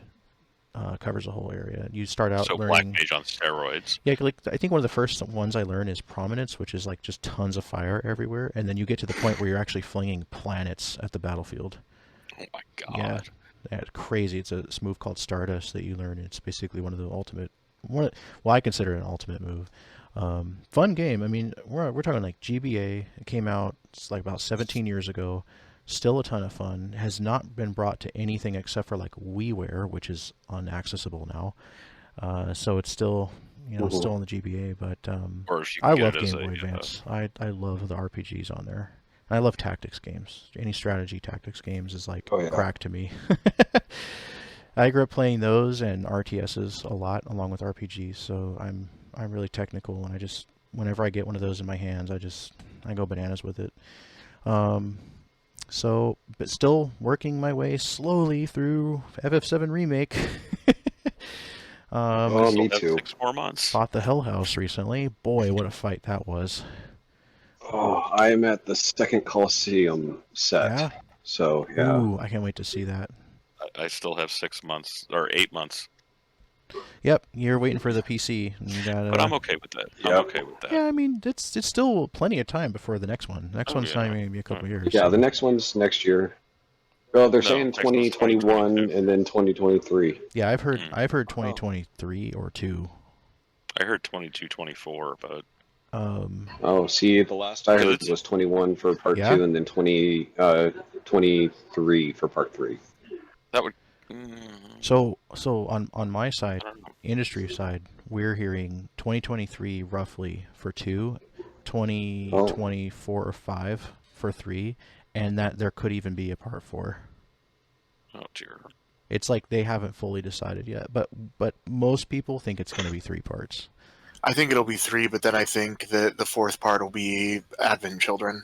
Covers the whole area. You start out learning. Black Mage on steroids. Yeah, I think one of the first ones I learned is Prominence, which is just tons of fire everywhere, and then you get to the point where you're actually flinging planets at the battlefield. Oh my god. Yeah, it's crazy. It's a move called Stardust that you learn. It's basically one of the ultimate. Well, I consider it an ultimate move. Fun game. I mean, we're talking GBA. It came out about 17 years ago. Still a ton of fun. Has not been brought to anything except for WiiWare, which is unaccessible now. So it's still still on the GBA. But I love Game Boy Advance. I love the RPGs on there. I love tactics games. Any strategy tactics games is crack to me. I grew up playing those and RTSs a lot, along with RPGs. So I'm really technical, and whenever I get one of those in my hands, I go bananas with it. So, but still working my way slowly through FF7 Remake. Me too. 6 more months. Bought the Hell House recently. Boy, what a fight that was. Oh, I am at the second Coliseum set. Yeah? So, yeah. Ooh, I can't wait to see that. I still have 6 months, or 8 months. Yep, you're waiting for the PC. But I'm okay with that. Yep. I'm okay with that. Yeah, I mean, it's still plenty of time before the next one. The next one's not even going to be a couple years. Yeah, so. the next one's next year. Well, they're saying 2021 and then 2023. Yeah, I've heard 2023 or 2. I heard 22, 24, but... Oh, see, the last I heard was 21 for part 2 and then 23 for part 3. That would... So on my side, industry side, we're hearing 2023 roughly for 2, 2024 or 5 for 3, and that there could even be a part 4. Oh dear. It's they haven't fully decided yet, but most people think it's going to be 3 parts. I think it'll be 3, but then I think that the 4th part will be Advent Children.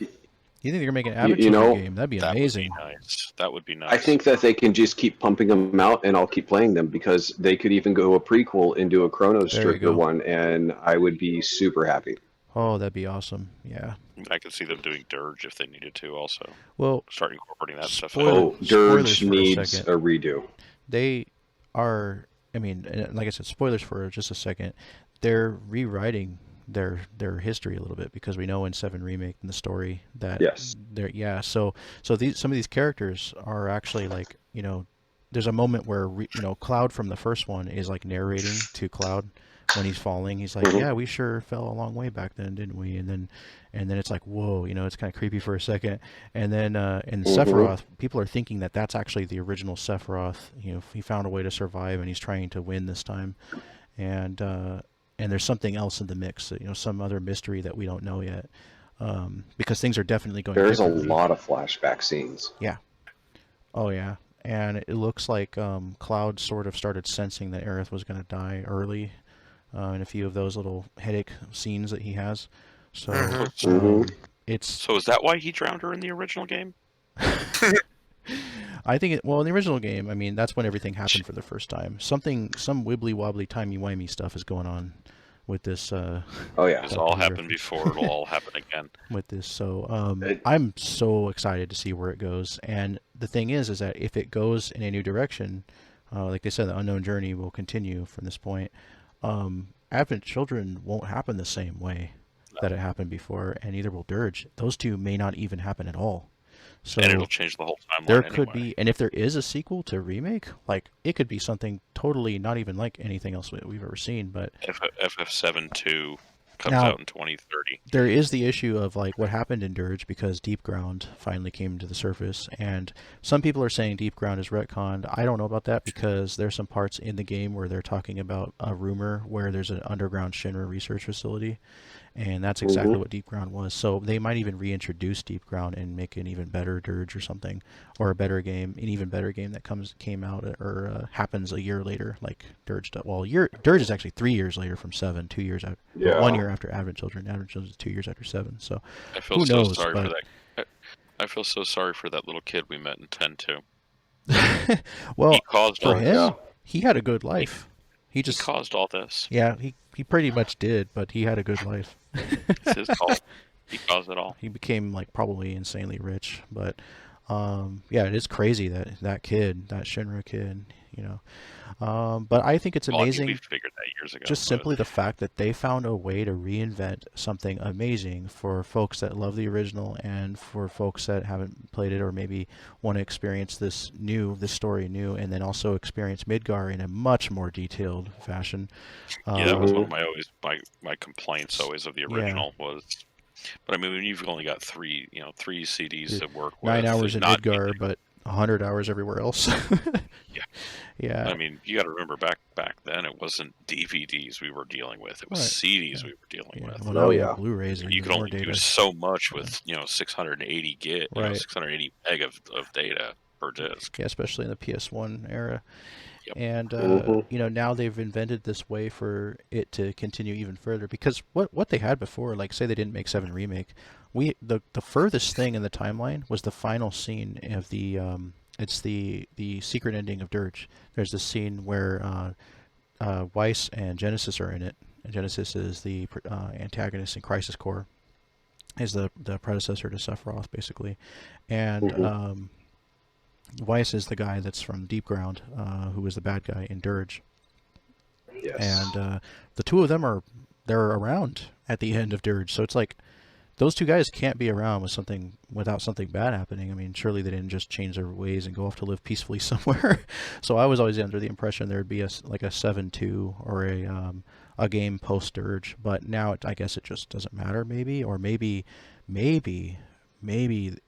You think they're making an Advent you Children know, game? That'd be That amazing. would be nice. That would be nice. I think that they can just keep pumping them out, and I'll keep playing them, because they could even go a prequel and do a Chrono There you Trigger go. one, and I would be super happy. Oh, that'd be awesome. Yeah. I could see them doing Dirge if they needed to. Also, Well, start incorporating that stuff. Spoiler- Oh, spoilers Dirge for a needs second. a redo. they are. I mean, and like I said, spoilers for just a second. They're rewriting their history a little bit, because we know in 7 Remake in the story that Yes. they're so some of these characters are actually like, there's a moment where Cloud from the first one is like narrating to Cloud when he's falling. He's like, Mhm. yeah, we sure fell a long way back then, didn't we? And then it's like, whoa, it's kind of creepy for a second. And then in Sephiroth, people are thinking that that's actually the original Sephiroth. He found a way to survive, and he's trying to win this time. And there's something else in the mix, some other mystery that we don't know yet, because things are definitely going. There's a differently. lot of flashback scenes. Oh yeah, and it looks like Cloud sort of started sensing that Aerith was going to die early, in a few of those little headache scenes that he has. So Mhm. it's. So is that why he drowned her in the original game? I think in the original game, I mean, that's when everything happened for the first time. Some wibbly wobbly timey wimey stuff is going on with this. Oh yeah. It's all happened before. It'll all happen again. With this, so I'm so excited to see where it goes. And the thing is that if it goes in a new direction, like they said, the unknown journey will continue from this point. Advent Children won't happen the same way that it happened before, and neither will Dirge. Those two may not even happen at all. So And it'll change the whole timeline. there could anyway. be, and if there is a sequel to Remake, like it could be something totally not even like anything else we've ever seen. But FF7 comes Now- out in 2030. there is the issue of like what happened in Dirge, because Deep Ground finally came to the surface, and some people are saying Deep Ground is retconned. I don't know about that, because there's some parts in the game where they're talking about a rumor where there's an underground Shinra research facility, and that's exactly what Deep Ground was. So they might even reintroduce Deep Ground and make an even better Dirge or something, or an even better game that came out or happens a year later, like Dirge does. Well, Dirge is actually 3 years later from 7, 2 years after. Yeah. 1 year after Advent Children. Advent Children is 2 years after 7. So I feel who so knows, sorry for but- that. I feel so sorry for that little kid we met in 10-2. well, He caused for all him, yeah. he had a good life. He He just caused all this. yeah, he pretty much did, but he had a good life. It's his fault. He caused it all. He became like probably insanely rich, but yeah, it is crazy that kid, that Shinra kid, but I think it's Well, I mean, amazing. we figured that years ago. Just but simply the fact that they found a way to reinvent something amazing for folks that love the original, and for folks that haven't played it or maybe want to experience this story new, and then also experience Midgar in a much more detailed fashion. yeah, that was one of my complaints always of the Yeah. original was. But I mean, when you've only got three CDs to work with, 9 hours in not- Midgar, but 100 hours everywhere else. Yeah. Yeah. I mean, you got to remember back then, it wasn't DVDs we were dealing with; it was Right. CDs we were dealing Yeah, with. well, Oh, now yeah. Blu-rays are You even could more only data. do so much with 680 gig, Right. 680 meg of data per disc. Yeah, especially in the PS1 era. Yep. And Mhm. now they've invented this way for it to continue even further, because what they had before, like say they didn't make 7 Remake, the furthest thing in the timeline was the final scene of the it's the secret ending of Dirge. There's this scene where Weiss and Genesis are in it. And Genesis is the antagonist in Crisis Core, is the predecessor to Sephiroth basically, and Weiss is the guy that's from Deep Ground, who was the bad guy in Dirge. Yes. And the two of them they're around at the end of Dirge, so it's like those two guys can't be around without something bad happening. I mean, surely they didn't just change their ways and go off to live peacefully somewhere. So I was always under the impression there'd be a 7-2 or a game post Dirge, but now I guess it just doesn't matter. Maybe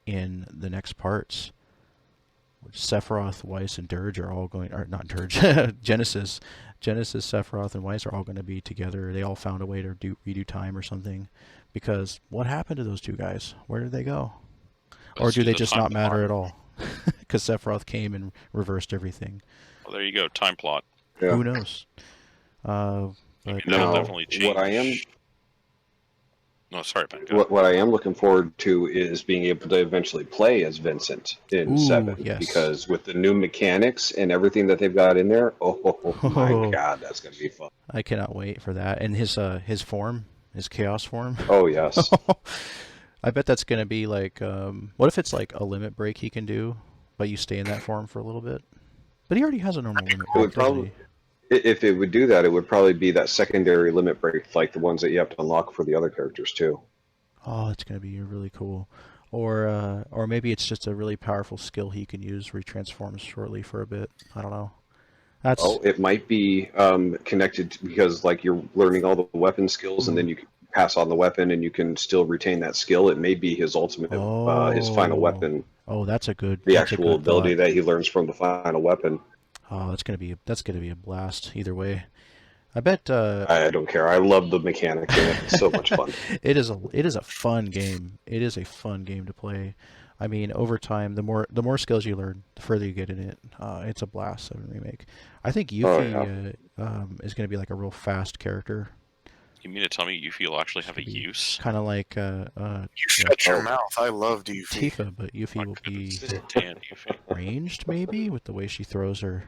in the next parts, Sephiroth, Weiss, and Dirge are all going, or not Dirge, Genesis, Sephiroth, and Weiss are all going to be together. They all found a way to redo time or something, because what happened to those two guys? Where did they go? Or Let's do they the just time not matter plot. at all? Because Sephiroth came and reversed everything. Well, there you go, time plot. Yeah. Who knows? But But That'll Now, definitely change. what I am No, sorry, Ben. Go ahead. what I am looking forward to is being able to eventually play as Vincent in Ooh, 7, yes. because with the new mechanics and everything that they've got in there, oh my Oh. god, that's gonna be fun. I cannot wait for that. And his form, his chaos form. Oh yes. I bet that's gonna be like, what if it's like a limit break he can do, but you stay in that form for a little bit? But he already has a normal limit It would break, doesn't probably, he? if it would do that, it would probably be that secondary limit break, like the ones that you have to unlock for the other characters too. Oh, it's gonna be really cool. Or maybe it's just a really powerful skill he can use where he transforms shortly for a bit. I don't know. That's Oh, it might be connected because like you're learning all the weapon skills, and then you can pass on the weapon, and you can still retain that skill. It may be his ultimate, his final weapon, Oh, that's a good. the That's a actual good ability thought. that he learns from the final weapon. Oh, that's gonna be a blast either way. I bet I don't care. I love the mechanics in it. It's so much fun. it is a fun game. It is a fun game to play. I mean, over time, the more skills you learn, the further you get in it. It's a blast. 7 Remake. I think Yuffie is going to be like a real fast character, You mean to tell me Yuffie will actually have a use? kind of like You shut your mouth. I love Yuffie. Tifa, but Yuffie will be Tan Yuffie. ranged maybe with the way she throws her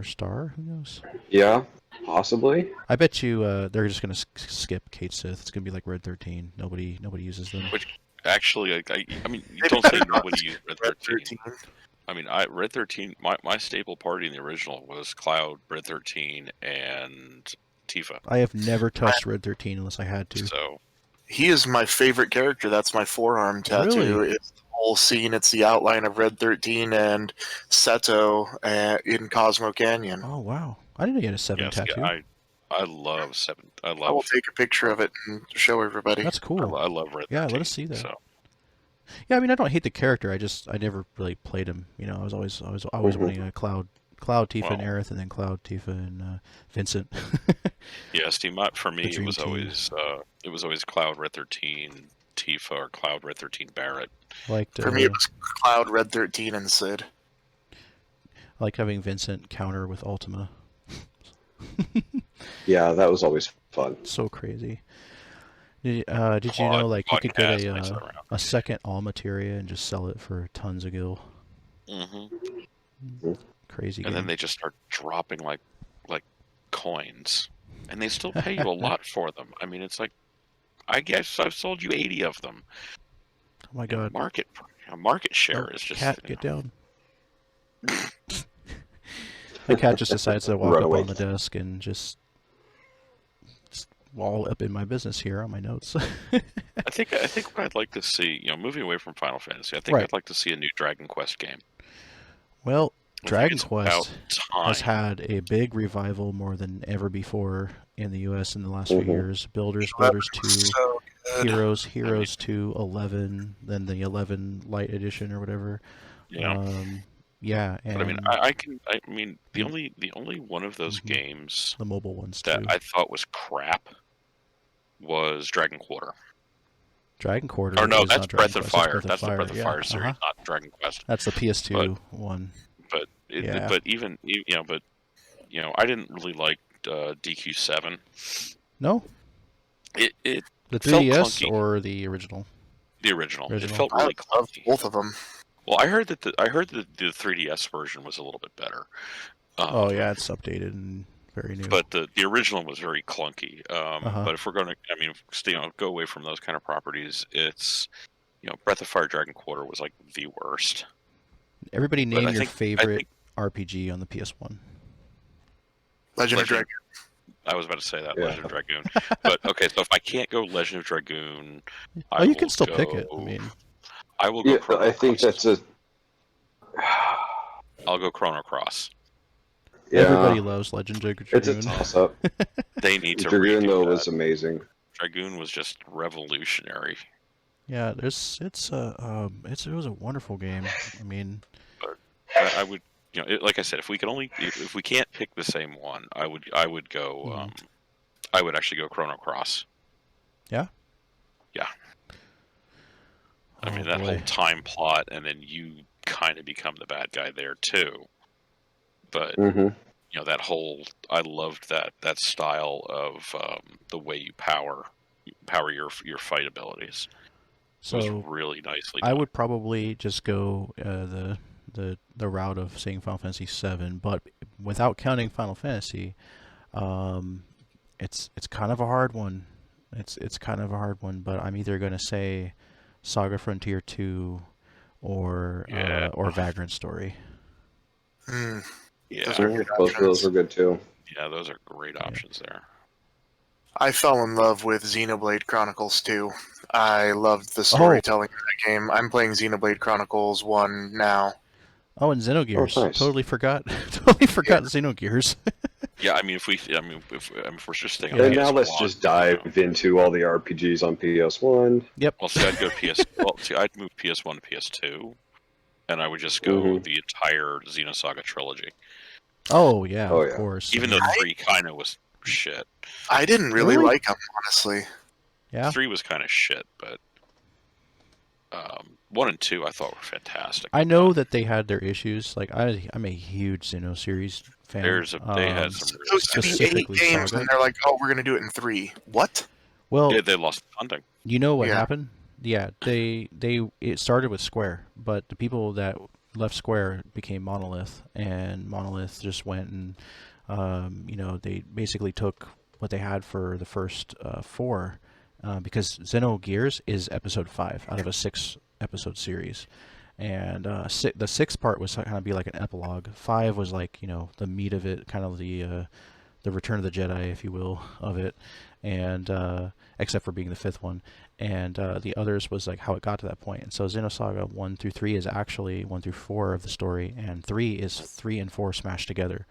star. Who knows? Yeah, possibly. I bet you they're just going to skip Kate Sith. It's going to be like Red 13. Nobody uses them. Which actually, I mean, you They don't better say not nobody used Red 13. I mean, Red 13. My staple party in the original was Cloud, Red 13, and Tifa. I have never touched Red 13 unless I had to. So He is my favorite character. That's my forearm tattoo. Really? It's the whole scene. It's the outline of Red 13 and Seto in Cosmo Canyon. Oh wow! I didn't know you had a 7 yes, tattoo. yeah, I love 7. I I will love. take a picture of it and show everybody. That's cool. I love Red 13. Yeah, let us see that. So Yeah, I mean, I don't hate the character. I never really played him. You know, I was always wanting a Cloud, Tifa, and Well. Aerith, and then Cloud, Tifa, and Vincent. yeah, Steve. For me, The it dream was team. always Cloud, Red 13, Tifa, or Cloud, Red 13, Barrett. Liked For me, it was Cloud, Red 13, and Sid. liked having Vincent counter with Ultima. Yeah, that was always fun. So crazy. Did you know like you could get a second all materia and just sell it for tons of gil? Mm-hmm. Crazy. And then game. they just start dropping like coins, and they still pay you a lot for them. I mean, it's like, I guess I've sold you 80 of them. Oh my god. Market share is just Cat, get down. My cat just decides to walk Run up away. on the desk and just wall up in my business here on my notes. I think what I'd like to see, moving away from Final Fantasy, I think Right. I'd like to see a new Dragon Quest game. Well, I think Dragon it's Quest about has time. had a big revival more than ever before in the U.S. in the last few Mhm. years. Builders That 2, was so good. Heroes 2, 11, then the 11 Light Edition or whatever. Yeah. Yeah, and But I mean, the only one of those Mhm. games the mobile ones that too. I thought was crap was Dragon Quarter. Dragon Quarter. Or no, is that's not Breath Dragon of Quest, Fire. That's the Fire. Breath of Yeah, Fire series, uh-huh. not Dragon Quest. That's the PS2 one. But Yeah. but even I didn't really like DQ7. No, It the felt 3DS clunky. or the original. The original. It Original. felt I really love clunky. both of them. Well, I heard that the 3DS version was a little bit better. Oh yeah, it's updated and very new. But the original was very clunky. Uh-huh. But if we're going to, go away from those kind of properties, it's, Breath of Fire Dragon Quarter was like the worst. Everybody But name I your think- favorite RPG on the PS1. Legend of Dragon. I was about to say that, Yeah. Legend of Dragoon. But okay, so if I can't go Legend of Dragoon, Oh, you can still pick it. I mean, I will go Yeah, Chrono I think Cross. that's a. I'll go Chrono Cross. Yeah, everybody loves Legend of it's a Dragoon. toss-up. They need to Dragoon redo though that. was amazing. Dragoon was just revolutionary. Yeah, it was a wonderful game. I mean, I would, like I said, if we can't pick the same one, I would go. Mhm. I would actually go Chrono Cross. Yeah? Yeah. I mean, oh, that boy. whole time plot, and then you kind of become the bad guy there too. But Hmm you know, that whole, I loved that style of the way you power your fight abilities. It was So really nicely I done. would probably just go the route of saying Final Fantasy VII, but without counting Final Fantasy, um, it's kind of a hard one. It's kind of a hard one, but I'm either gonna say Saga Frontier 2 Yeah. or Vagrant Story. Hmm. Yeah, Those are good Both of those options. are good too. yeah, those are great options there. I fell in love with Xenoblade Chronicles 2. I loved the storytelling of that game. I'm playing Xenoblade Chronicles 1 now. Oh, and Xenogears. nice. Totally forgot. Totally forgot Xenogears. Yeah, I mean, if we're just thinking, Yeah. And now let's PS1, just you know. dive into all the RPGs on PS1. Yep. Well, see, I'd go I'd move PS1 to PS2, and I would just go Mhm. the entire Xenosaga trilogy. Oh yeah, Oh, of yeah. course. Even though 3 kind of was shit. I didn't really Really? like them, honestly. Yeah. 3 was kind of shit, but 1 and 2 I thought were fantastic. I know that they had their issues. Like I'm a huge Xeno series fan. They had some really Supposed to be 8 specifically games, Saga. and they're like, "Oh, we're gonna do it in 3." What? Well, they lost funding. you know what Yeah. happened? Yeah, it started with Square, but the people that left Square became Monolith, and Monolith just went and they basically took what they had for the first 4, because Xenogears is episode 5 out of a 6-episode series, and the 6th part was kind of be like an epilogue. 5 was like the meat of it, kind of the Return of the Jedi, if you will, of it, and except for being the 5th one, and the others was like how it got to that point. And so Xenosaga 1 through 3 is actually 1 through 4 of the story, and 3 is 3 and 4 smashed together.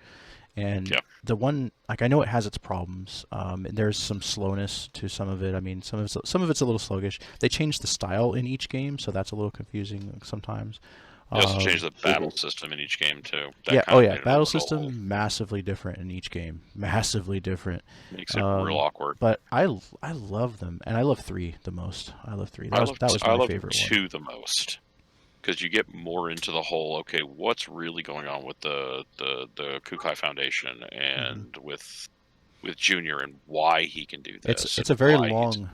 And Yeah. the one, like, I know it has its problems. There's some slowness to some of it. I mean, some of it's a little sluggish. They changed the style in each game, so that's a little confusing sometimes. They also changed the battle system in each game too. That Yeah. kind Oh of yeah. made it a Battle little- system massively different in each game. Massively different. makes it real awkward. But I love them, and I love 3 the most. I love 3. That was I my love favorite 2 one. the most, because you get more into the whole, okay, what's really going on with the Kukai Foundation and with Junior and why he can do this. It's a and very why he's- long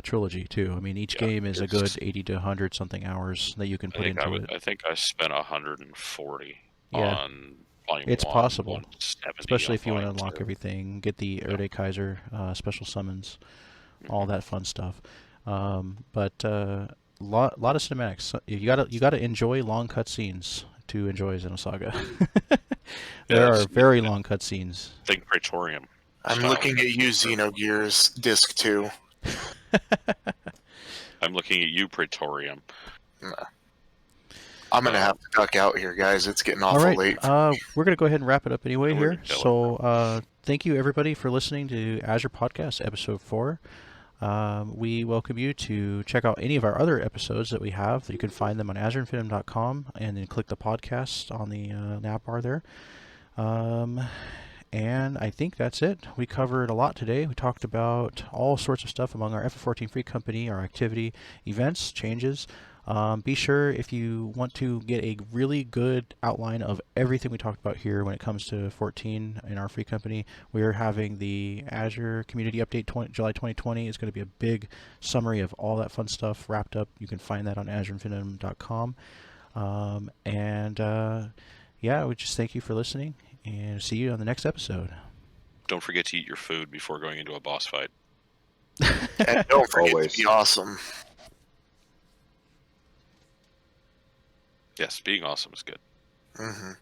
trilogy too. I mean, each Yeah, game is a it's- good 80 to 100 something hours that you can put into it. I think I spent 140 Yeah. on volume It's 1, possible, 170 especially on if you want to volume unlock 2. everything, get the Erde Kaiser special summons, all that fun stuff. But lot of cinematics. So you gotta enjoy long cutscenes to enjoy Xenosaga. There Yes. are very long cutscenes. Think Praetorium. I'm style. looking at you, Xenogears Disc 2. I'm looking at you, Praetorium. I'm gonna have to duck out here, guys. It's getting All awful right, late. we're gonna go ahead and wrap it up anyway We're here. gonna kill it. So thank you everybody for listening to Azure Podcast Episode 4. We welcome you to check out any of our other episodes that we have. You can find them on azureinfinitum.com, and then click the podcast on the nav bar there. And I think that's it. We covered a lot today. We talked about all sorts of stuff among our FF14 Free Company, our activity, events, changes. Be sure, if you want to get a really good outline of everything we talked about here when it comes to 14 in our free company, we are having the Azure Community Update July 2020. It's going to be a big summary of all that fun stuff wrapped up. You can find that on azureinfinitum.com. Yeah, we just thank you for listening, and see you on the next episode. Don't forget to eat your food before going into a boss fight. And don't forget Always. to be awesome. Yes, being awesome is good. hmm